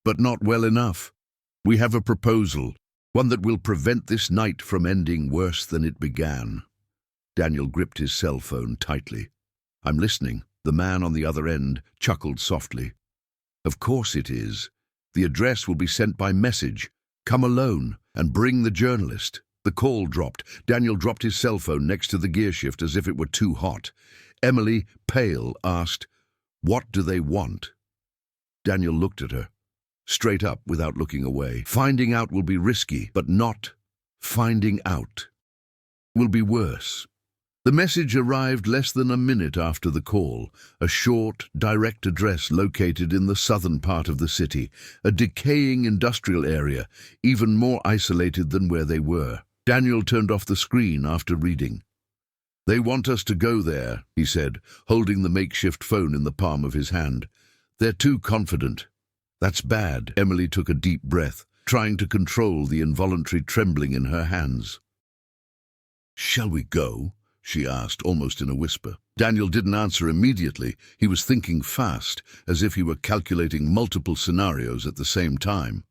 but not well enough. We have a proposal, one that will prevent this night from ending worse than it began. Daniel gripped his cell phone tightly. I'm listening. The man on the other end chuckled softly. Of course it is. The address will be sent by message. Come alone and bring the journalist. The call dropped. Daniel dropped his cell phone next to the gearshift as if it were too hot. Emily, pale, asked, What do they want? Daniel looked at her, straight up without looking away. Finding out will be risky, but not finding out will be worse. The message arrived less than a minute after the call, a short, direct address located in the southern part of the city, a decaying industrial area, even more isolated than where they were. Daniel turned off the screen after reading. They want us to go there, he said, holding the makeshift phone in the palm of his hand. They're too confident. That's bad. Emily took a deep breath, trying to control the involuntary trembling in her hands. Shall we go? She asked, almost in a whisper. Daniel didn't answer immediately. He was thinking fast, as if he were calculating multiple scenarios at the same time.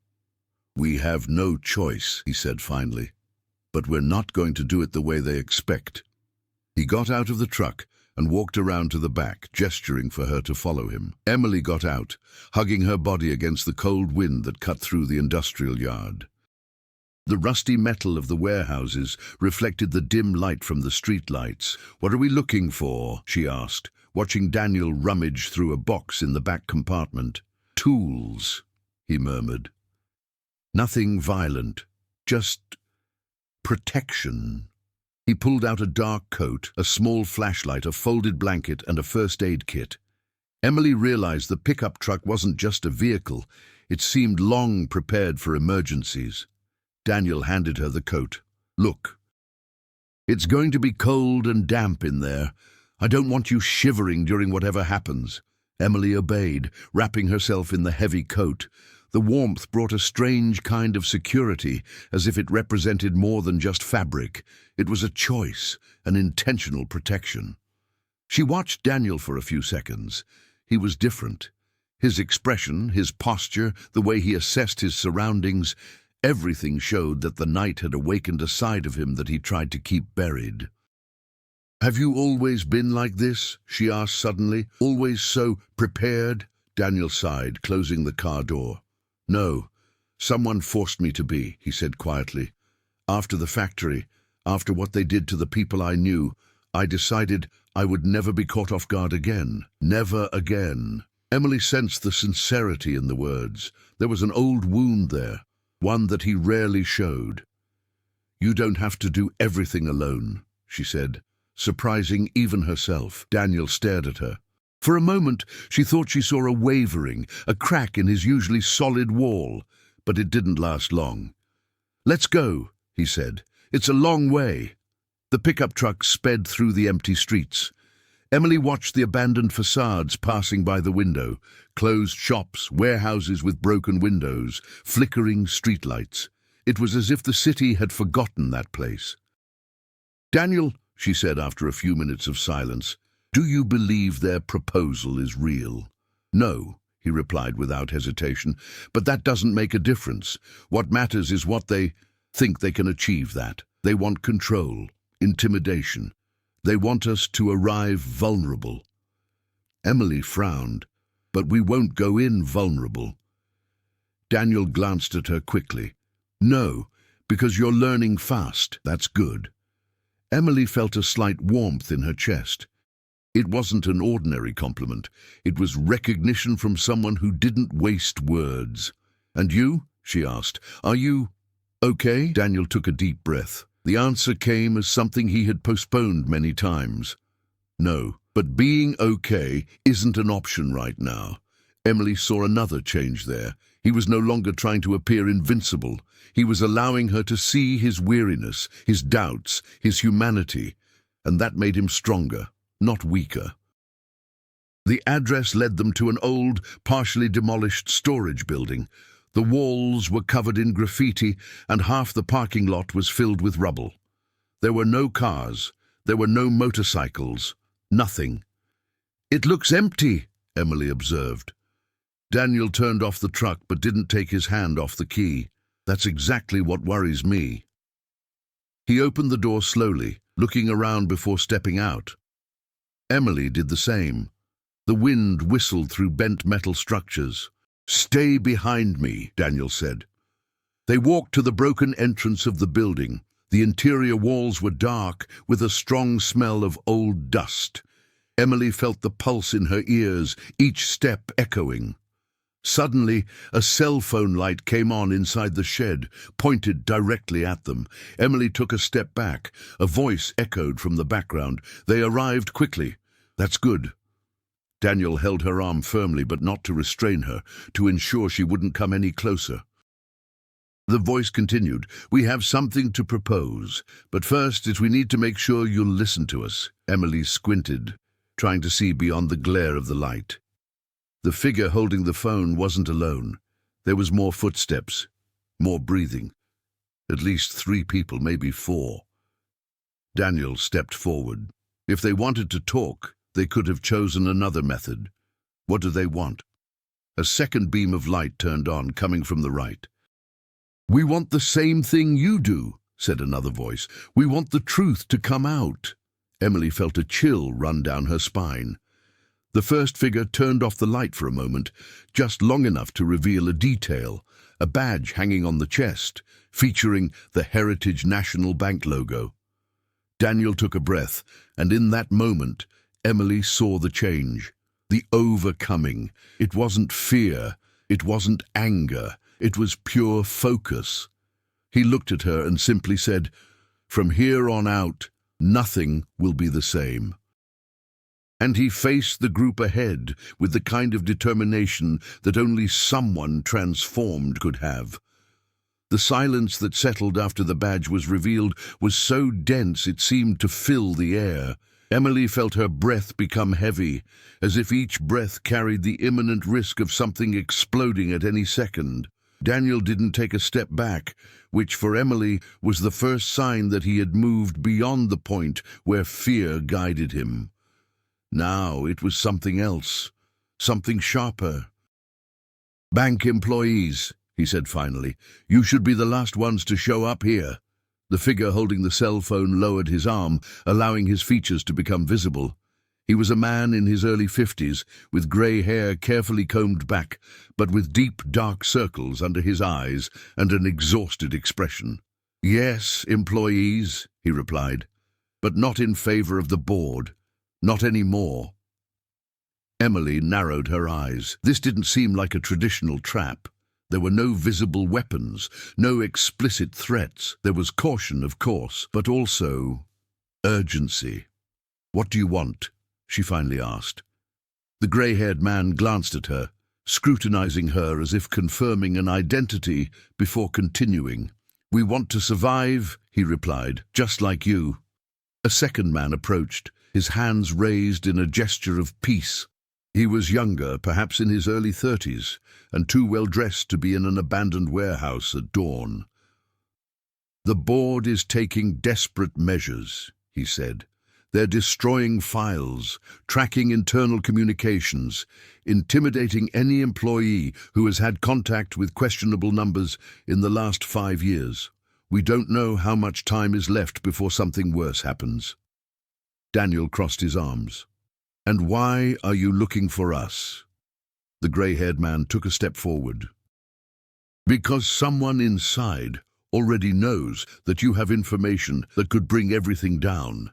We have no choice, he said finally. But we're not going to do it the way they expect. He got out of the truck and walked around to the back, gesturing for her to follow him. Emily got out, hugging her body against the cold wind that cut through the industrial yard. The rusty metal of the warehouses reflected the dim light from the streetlights. What are we looking for? She asked, watching Daniel rummage through a box in the back compartment. Tools, he murmured. Nothing violent. just protection. He pulled out a dark coat, a small flashlight, a folded blanket, and a first aid kit. Emily realized the pickup truck wasn't just a vehicle. It seemed long prepared for emergencies. Daniel handed her the coat. "Look, it's going to be cold and damp in there. I don't want you shivering during whatever happens." Emily obeyed, wrapping herself in the heavy coat. The warmth brought a strange kind of security, as if it represented more than just fabric. It was a choice, an intentional protection. She watched Daniel for a few seconds. He was different. His expression, his posture, the way he assessed his surroundings, everything showed that the night had awakened a side of him that he tried to keep buried. "Have you always been like this?" she asked suddenly. "Always so prepared?" Daniel sighed, closing the car door. "No, someone forced me to be," he said quietly. "After the factory, after what they did to the people I knew, I decided I would never be caught off guard again. Never again." Emily sensed the sincerity in the words. There was an old wound there, one that he rarely showed. "You don't have to do everything alone," she said, surprising even herself. Daniel stared at her. For a moment, she thought she saw a wavering, a crack in his usually solid wall, but it didn't last long. "Let's go," he said. "It's a long way." The pickup truck sped through the empty streets. Emily watched the abandoned facades passing by the window, closed shops, warehouses with broken windows, flickering streetlights. It was as if the city had forgotten that place. "Daniel," she said after a few minutes of silence, "do you believe their proposal is real?" "No," he replied without hesitation, "but that doesn't make a difference. What matters is what they think they can achieve that. They want control, intimidation. They want us to arrive vulnerable." Emily frowned. "But we won't go in vulnerable." Daniel glanced at her quickly. "No, because you're learning fast. That's good." Emily felt a slight warmth in her chest. It wasn't an ordinary compliment. It was recognition from someone who didn't waste words. "And you?" she asked. "Are you okay?" Daniel took a deep breath. The answer came as something he had postponed many times. "No, but being okay isn't an option right now." Emily saw another change there. He was no longer trying to appear invincible. He was allowing her to see his weariness, his doubts, his humanity, and that made him stronger, not weaker. The address led them to an old, partially demolished storage building. The walls were covered in graffiti, and half the parking lot was filled with rubble. There were no cars. There were no motorcycles. Nothing. "It looks empty," Emily observed. Daniel turned off the truck but didn't take his hand off the key. "That's exactly what worries me." He opened the door slowly, looking around before stepping out. Emily did the same. The wind whistled through bent metal structures. "Stay behind me," Daniel said. They walked to the broken entrance of the building. The interior walls were dark, with a strong smell of old dust. Emily felt the pulse in her ears, each step echoing. Suddenly, a cell phone light came on inside the shed, pointed directly at them. Emily took a step back. A voice echoed from the background. "They arrived quickly." "That's good." Daniel held her arm firmly, but not to restrain her, to ensure she wouldn't come any closer. The voice continued, "We have something to propose, but first we need to make sure you'll listen to us." Emily squinted, trying to see beyond the glare of the light. The figure holding the phone wasn't alone. There was more footsteps, more breathing. At least 3 people, maybe 4. Daniel stepped forward. If they wanted to talk, they could have chosen another method. What do they want? A second beam of light turned on, coming from the right. "We want the same thing you do," said another voice. "We want the truth to come out." Emily felt a chill run down her spine. The first figure turned off the light for a moment, just long enough to reveal a detail, a badge hanging on the chest, featuring the Heritage National Bank logo. Daniel took a breath, and in that moment, Emily saw the change, the overcoming. It wasn't fear, it wasn't anger, it was pure focus. He looked at her and simply said, "From here on out, nothing will be the same." And he faced the group ahead with the kind of determination that only someone transformed could have. The silence that settled after the badge was revealed was so dense it seemed to fill the air. Emily felt her breath become heavy, as if each breath carried the imminent risk of something exploding at any second. Daniel didn't take a step back, which for Emily was the first sign that he had moved beyond the point where fear guided him. Now it was something else, something sharper. "Bank employees," he said finally, "you should be the last ones to show up here." The figure holding the cell phone lowered his arm, allowing his features to become visible. He was a man in his early 50s, with grey hair carefully combed back, but with deep, dark circles under his eyes and an exhausted expression. "Yes, employees," he replied, "but not in favor of the board. Not anymore." Emily narrowed her eyes. This didn't seem like a traditional trap. There were no visible weapons, no explicit threats. There was caution, of course, but also urgency. "What do you want?" she finally asked. The grey-haired man glanced at her, scrutinizing her as if confirming an identity before continuing. "We want to survive," he replied, "just like you." A second man approached, his hands raised in a gesture of peace. He was younger, perhaps in his early 30s, and too well dressed to be in an abandoned warehouse at dawn. "The board is taking desperate measures," he said. "They're destroying files, tracking internal communications, intimidating any employee who has had contact with questionable numbers in the last 5 years. We don't know how much time is left before something worse happens." Daniel crossed his arms. "And why are you looking for us?" The grey-haired man took a step forward. "Because someone inside already knows that you have information that could bring everything down.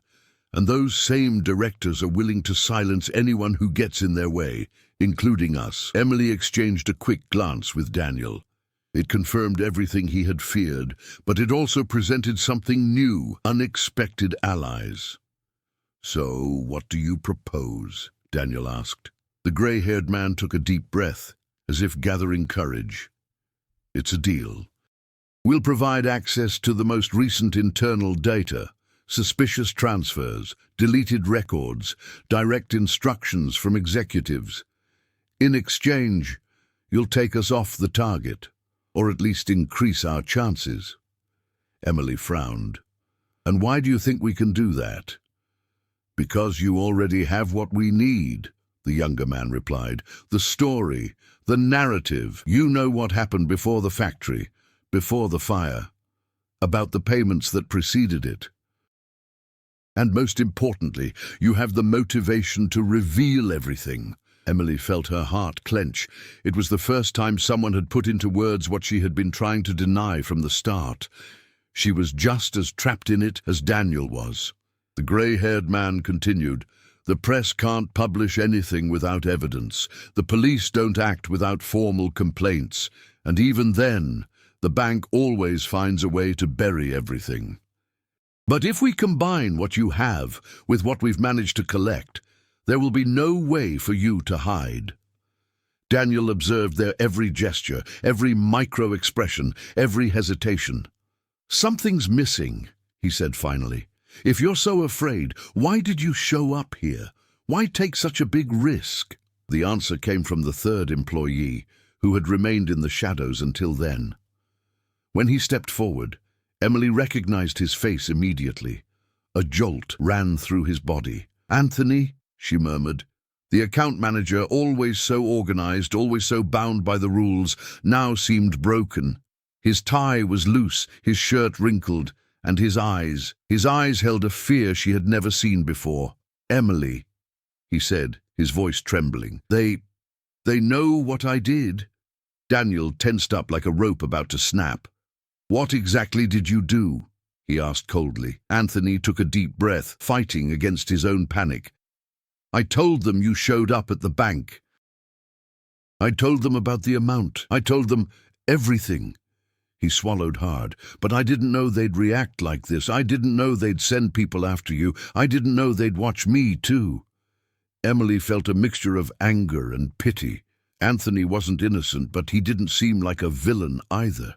And those same directors are willing to silence anyone who gets in their way, including us." Emily exchanged a quick glance with Daniel. It confirmed everything he had feared, but it also presented something new, unexpected allies. "So, what do you propose?" Daniel asked. The grey-haired man took a deep breath, as if gathering courage. "It's a deal. We'll provide access to the most recent internal data, suspicious transfers, deleted records, direct instructions from executives. In exchange, you'll take us off the target, or at least increase our chances." Emily frowned. "And why do you think we can do that?" "Because you already have what we need," the younger man replied. "The story, the narrative. You know what happened before the factory, before the fire, about the payments that preceded it. And most importantly, you have the motivation to reveal everything." Emily felt her heart clench. It was the first time someone had put into words what she had been trying to deny from the start. She was just as trapped in it as Daniel was. The grey-haired man continued, "The press can't publish anything without evidence. The police don't act without formal complaints. And even then, the bank always finds a way to bury everything. But if we combine what you have with what we've managed to collect, there will be no way for you to hide." Daniel observed their every gesture, every micro-expression, every hesitation. "Something's missing," he said finally. "If you're so afraid, why did you show up here? Why take such a big risk?" The answer came from the third employee, who had remained in the shadows until then. When he stepped forward, Emily recognized his face immediately. A jolt ran through his body. "Anthony," she murmured. The account manager, always so organized, always so bound by the rules, now seemed broken. His tie was loose, his shirt wrinkled, and his eyes held a fear she had never seen before. "Emily," he said, his voice trembling. They know what I did." Daniel tensed up like a rope about to snap. "What exactly did you do?" he asked coldly. Anthony took a deep breath, fighting against his own panic. "I told them you showed up at the bank. I told them about the amount. I told them everything. He swallowed hard. "But I didn't know they'd react like this. I didn't know they'd send people after you. I didn't know they'd watch me, too." Emily felt a mixture of anger and pity. Anthony wasn't innocent, but he didn't seem like a villain either.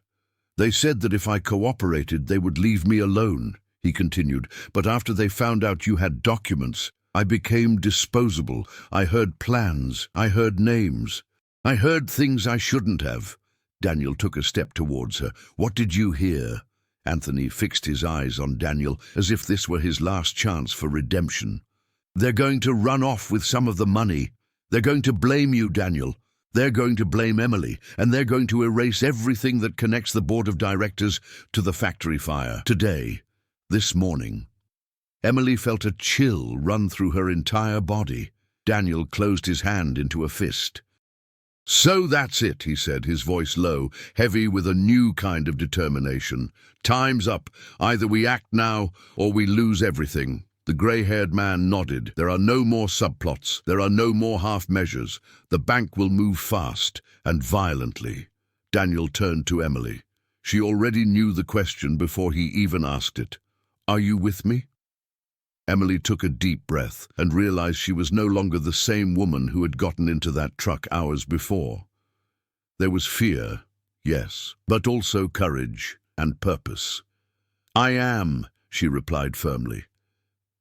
"They said that if I cooperated, they would leave me alone," he continued. "But after they found out you had documents, I became disposable. I heard plans. I heard names. I heard things I shouldn't have." Daniel took a step towards her. "What did you hear?" Anthony fixed his eyes on Daniel as if this were his last chance for redemption. "They're going to run off with some of the money. They're going to blame you, Daniel. They're going to blame Emily, and they're going to erase everything that connects the board of directors to the factory fire. Today, this morning." Emily felt a chill run through her entire body. Daniel closed his hand into a fist. "So that's it," he said, his voice low, heavy with a new kind of determination. "Time's up. Either we act now, or we lose everything." The grey-haired man nodded. "There are no more subplots. There are no more half-measures. The bank will move fast and violently." Daniel turned to Emily. She already knew the question before he even asked it. "Are you with me?" Emily took a deep breath and realized she was no longer the same woman who had gotten into that truck hours before. There was fear, yes, but also courage and purpose. "I am," she replied firmly.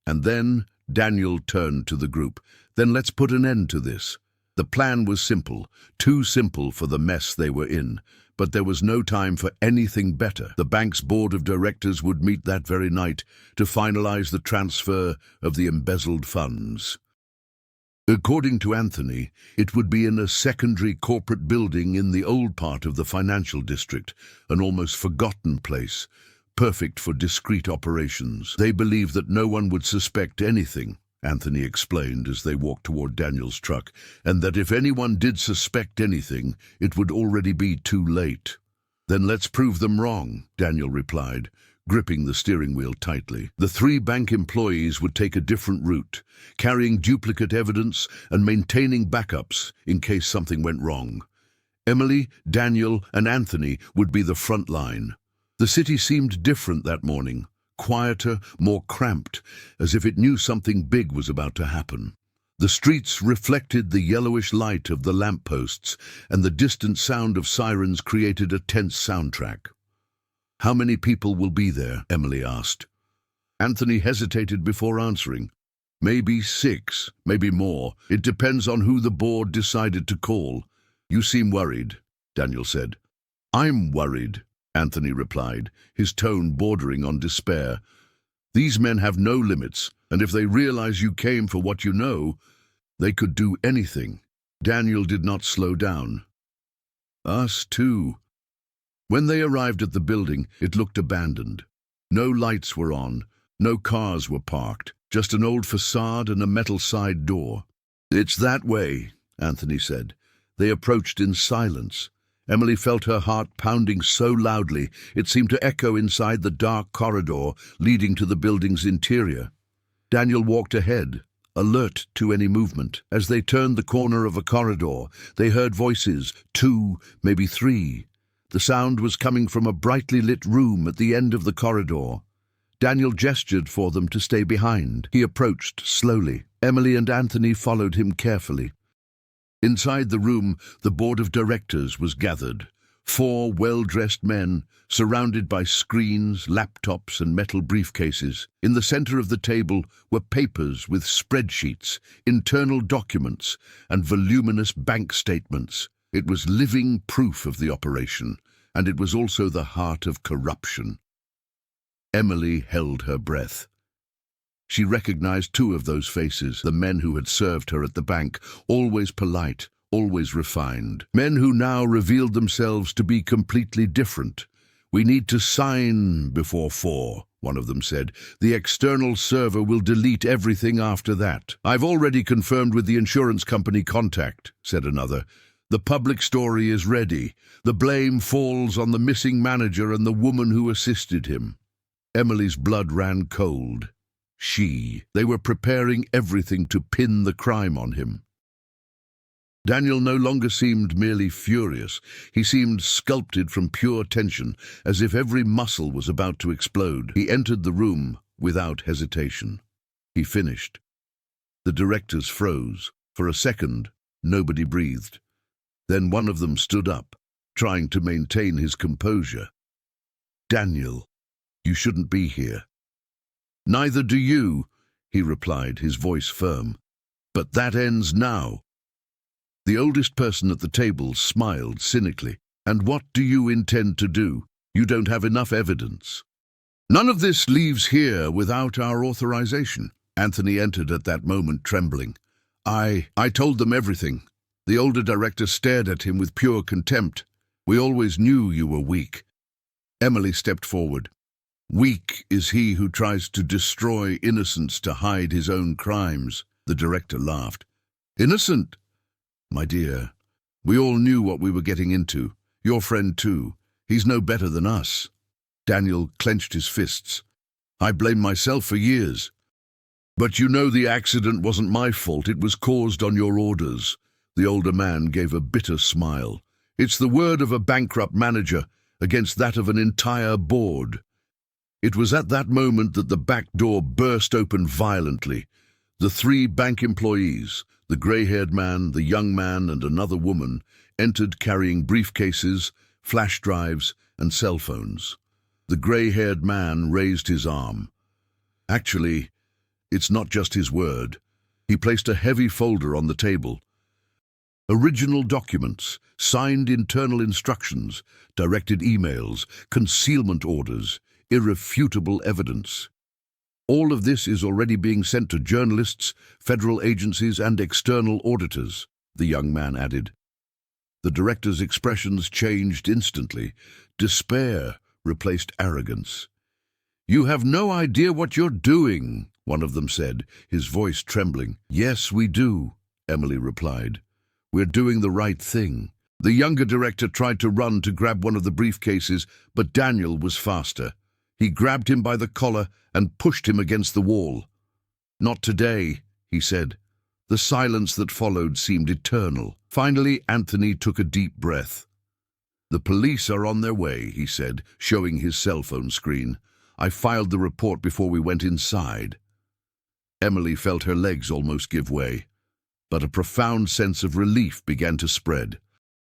And then Daniel turned to the group. "Then let's put an end to this." The plan was simple, too simple for the mess they were in, but there was no time for anything better. The bank's board of directors would meet that very night to finalize the transfer of the embezzled funds. According to Anthony, it would be in a secondary corporate building in the old part of the financial district, an almost forgotten place, perfect for discreet operations. They believed that no one would suspect anything, Anthony explained as they walked toward Daniel's truck, and that if anyone did suspect anything, it would already be too late. "Then let's prove them wrong," Daniel replied, gripping the steering wheel tightly. The 3 bank employees would take a different route, carrying duplicate evidence and maintaining backups in case something went wrong. Emily, Daniel, and Anthony would be the front line. The city seemed different that morning, quieter, more cramped, as if it knew something big was about to happen. The streets reflected the yellowish light of the lampposts, and the distant sound of sirens created a tense soundtrack. "How many people will be there?" Emily asked. Anthony hesitated before answering. "Maybe 6, maybe more. It depends on who the board decided to call." "You seem worried," Daniel said. "I'm worried," Anthony replied, his tone bordering on despair. "These men have no limits, and if they realize you came for what you know, they could do anything." Daniel did not slow down. "Us too." When they arrived at the building, it looked abandoned. No lights were on, no cars were parked, just an old facade and a metal side door. "It's that way," Anthony said. They approached in silence. Emily felt her heart pounding so loudly it seemed to echo inside the dark corridor leading to the building's interior. Daniel walked ahead, alert to any movement. As they turned the corner of a corridor, they heard voices, 2, maybe 3. The sound was coming from a brightly lit room at the end of the corridor. Daniel gestured for them to stay behind. He approached slowly. Emily and Anthony followed him carefully. Inside the room, the board of directors was gathered. 4 well-dressed men, surrounded by screens, laptops, and metal briefcases. In the center of the table were papers with spreadsheets, internal documents, and voluminous bank statements. It was living proof of the operation, and it was also the heart of corruption. Emily held her breath. She recognized 2 of those faces, the men who had served her at the bank, always polite, always refined. Men who now revealed themselves to be completely different. "We need to sign before 4, one of them said. "The external server will delete everything after that." "I've already confirmed with the insurance company contact," said another. "The public story is ready. The blame falls on the missing manager and the woman who assisted him." Emily's blood ran cold. They were preparing everything to pin the crime on him. Daniel no longer seemed merely furious. He seemed sculpted from pure tension, as if every muscle was about to explode. He entered the room without hesitation. He finished. The directors froze. For a second, nobody breathed. Then one of them stood up, trying to maintain his composure. "Daniel, you shouldn't be here." "Neither do you," he replied, his voice firm. "But that ends now." The oldest person at the table smiled cynically. "And what do you intend to do? You don't have enough evidence." "None of this leaves here without our authorization." Anthony entered at that moment, trembling. I told them everything." The older director stared at him with pure contempt. "We always knew you were weak." Emily stepped forward. "Weak is he who tries to destroy innocence to hide his own crimes." The director laughed. "Innocent? My dear, we all knew what we were getting into. Your friend too. He's no better than us." Daniel clenched his fists. "I blame myself for years. But you know the accident wasn't my fault. It was caused on your orders." The older man gave a bitter smile. "It's the word of a bankrupt manager against that of an entire board." It was at that moment that the back door burst open violently. The three bank employees, the grey-haired man, the young man, and another woman, entered carrying briefcases, flash drives, and cell phones. The grey-haired man raised his arm. "Actually, it's not just his word." He placed a heavy folder on the table. Original documents, signed internal instructions, directed emails, concealment orders, irrefutable evidence. All of this is already being sent to journalists, federal agencies, and external auditors, the young man added. The director's expressions changed instantly. Despair replaced arrogance. "You have no idea what you're doing," one of them said, his voice trembling. "Yes, we do," Emily replied. "We're doing the right thing." The younger director tried to run to grab one of the briefcases, but Daniel was faster. He grabbed him by the collar and pushed him against the wall. "Not today," he said. The silence that followed seemed eternal. Finally, Anthony took a deep breath. "The police are on their way," he said, showing his cell phone screen. "I filed the report before we went inside." Emily felt her legs almost give way, but a profound sense of relief began to spread.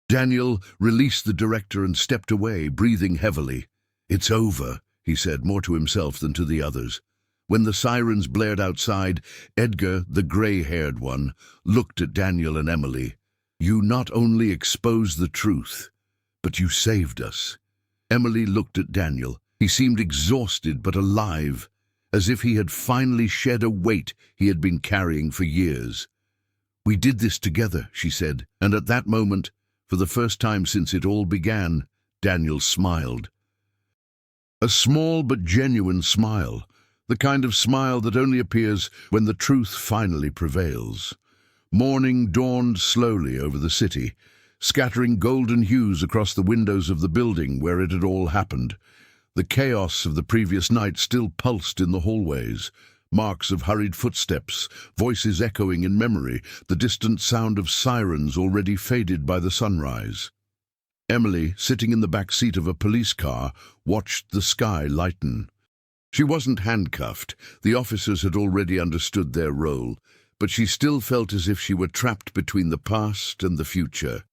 Daniel released the director and stepped away, breathing heavily. "It's over," he said, more to himself than to the others. When the sirens blared outside, Edgar, the grey-haired one, looked at Daniel and Emily. "You not only exposed the truth, but you saved us." Emily looked at Daniel. He seemed exhausted but alive, as if he had finally shed a weight he had been carrying for years. "We did this together," she said, and at that moment, for the first time since it all began, Daniel smiled. A small but genuine smile, the kind of smile that only appears when the truth finally prevails. Morning dawned slowly over the city, scattering golden hues across the windows of the building where it had all happened. The chaos of the previous night still pulsed in the hallways. Marks of hurried footsteps, voices echoing in memory, the distant sound of sirens already faded by the sunrise. Emily, sitting in the back seat of a police car, watched the sky lighten. She wasn't handcuffed. The officers had already understood their role, but she still felt as if she were trapped between the past and the future.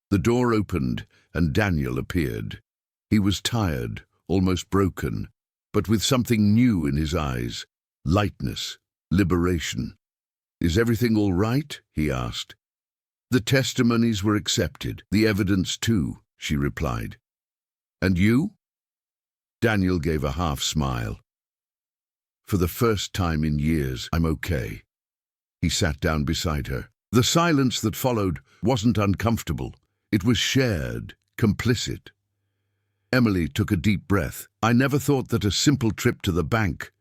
The door opened, and Daniel appeared. He was tired, almost broken, but with something new in his eyes. Lightness, liberation. "Is everything all right?" he asked. "The testimonies were accepted, the evidence too," she replied. "And you?" Daniel gave a half smile. "For the first time in years, I'm okay." He sat down beside her. The silence that followed wasn't uncomfortable. It was shared, complicit. Emily took a deep breath. "I never thought that a simple trip to the bank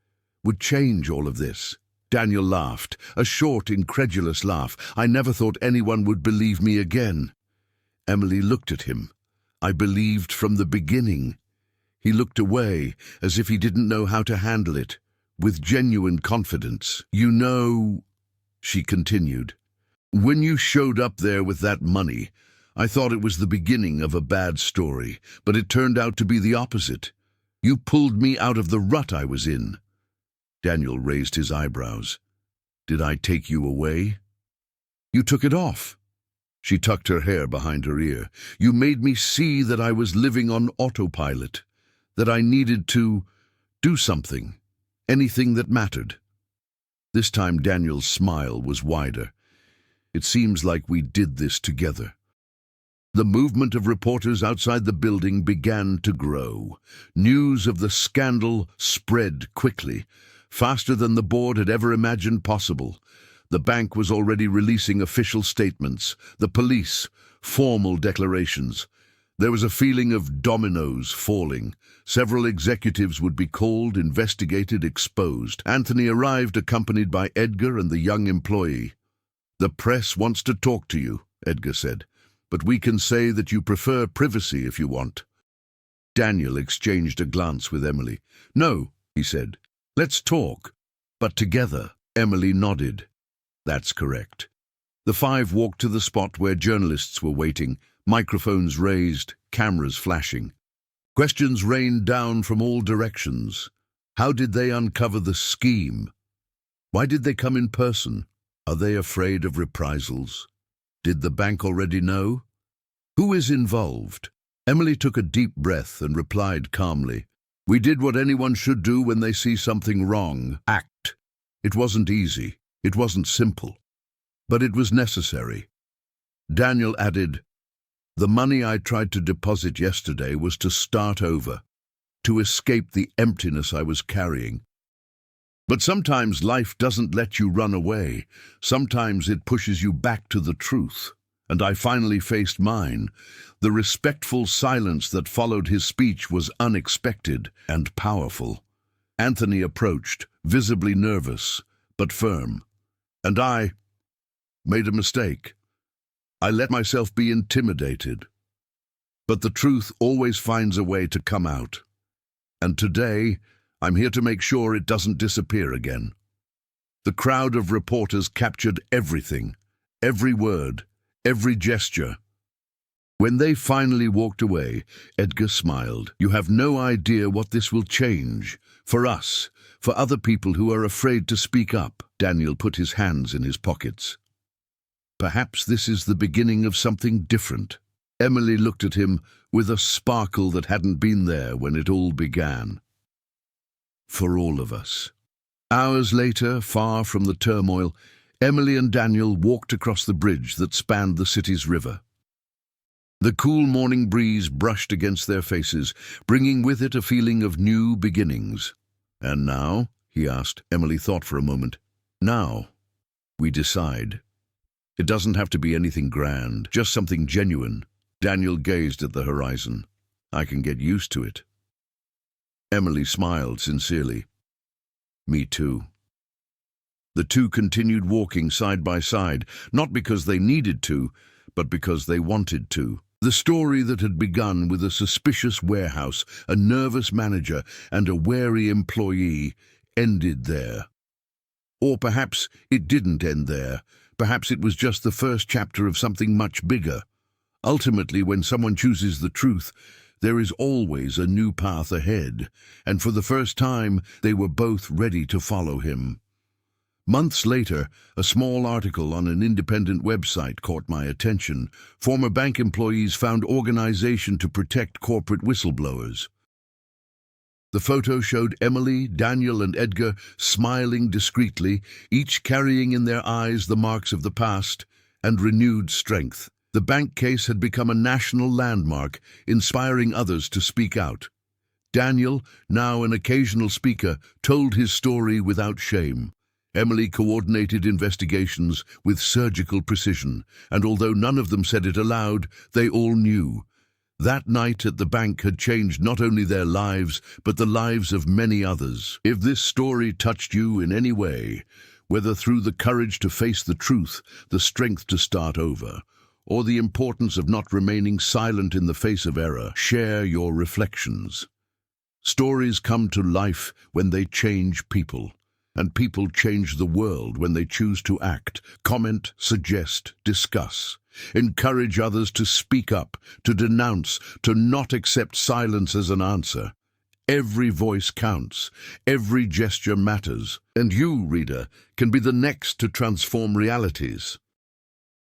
would change all of this." Daniel laughed, a short, incredulous laugh. "I never thought anyone would believe me again." Emily looked at him. "I believed from the beginning." He looked away, as if he didn't know how to handle it, with genuine confidence. "You know," she continued, When you showed up there with that money, I thought it was the beginning of a bad story, but it turned out to be the opposite. You pulled me out of the rut I was in." Daniel raised his eyebrows. "Did I take you away?" "You took it off." She tucked her hair behind her ear. "You made me see that I was living on autopilot, that I needed to do something, anything that mattered." This time Daniel's smile was wider. "It seems like we did this together." The movement of reporters outside the building began to grow. News of the scandal spread quickly, faster than the board had ever imagined possible. The bank was already releasing official statements, the police, formal declarations. There was a feeling of dominoes falling. Several executives would be called, investigated, exposed. Anthony arrived accompanied by Edgar and the young employee. "The press wants to talk to you," Edgar said, "but we can say that you prefer privacy if you want." Daniel exchanged a glance with Emily. "No," he said. "Let's talk, but together." Emily nodded. "That's correct." The five walked to the spot where journalists were waiting, microphones raised, cameras flashing. Questions rained down from all directions. How did they uncover the scheme? Why did they come in person? Are they afraid of reprisals? Did the bank already know? Who is involved? Emily took a deep breath and replied calmly, "We did what anyone should do when they see something wrong. Act." It wasn't easy. It wasn't simple. But it was necessary. Daniel added, "The money I tried to deposit yesterday was to start over, to escape the emptiness I was carrying. But sometimes life doesn't let you run away. Sometimes it pushes you back to the truth. And I finally faced mine. The respectful silence that followed his speech was unexpected and powerful. Anthony approached, visibly nervous, but firm. And I made a mistake. I let myself be intimidated. But the truth always finds a way to come out. And today, I'm here to make sure it doesn't disappear again." The crowd of reporters captured everything, every word, every gesture. When they finally walked away, Edgar smiled. "You have no idea what this will change. For us, for other people who are afraid to speak up." Daniel put his hands in his pockets. "Perhaps this is the beginning of something different." Emily looked at him with a sparkle that hadn't been there when it all began. "For all of us." Hours later, far from the turmoil, Emily and Daniel walked across the bridge that spanned the city's river. The cool morning breeze brushed against their faces, bringing with it a feeling of new beginnings. "And now?" he asked. Emily thought for a moment. "Now, we decide. It doesn't have to be anything grand, just something genuine." Daniel gazed at the horizon. "I can get used to it." Emily smiled sincerely. "Me too." The two continued walking side by side, not because they needed to, but because they wanted to. The story that had begun with a suspicious warehouse, a nervous manager, and a wary employee ended there. Or perhaps it didn't end there. Perhaps it was just the first chapter of something much bigger. Ultimately, when someone chooses the truth, there is always a new path ahead, and for the first time, they were both ready to follow him. Months later, a small article on an independent website caught my attention. Former bank employees found organization to protect corporate whistleblowers. The photo showed Emily, Daniel, and Edgar smiling discreetly, each carrying in their eyes the marks of the past and renewed strength. The bank case had become a national landmark, inspiring others to speak out. Daniel, now an occasional speaker, told his story without shame. Emily coordinated investigations with surgical precision, and although none of them said it aloud, they all knew. That night at the bank had changed not only their lives, but the lives of many others. If this story touched you in any way, whether through the courage to face the truth, the strength to start over, or the importance of not remaining silent in the face of error, share your reflections. Stories come to life when they change people. And people change the world when they choose to act, comment, suggest, discuss. Encourage others to speak up, to denounce, to not accept silence as an answer. Every voice counts, every gesture matters, and you, reader, can be the next to transform realities.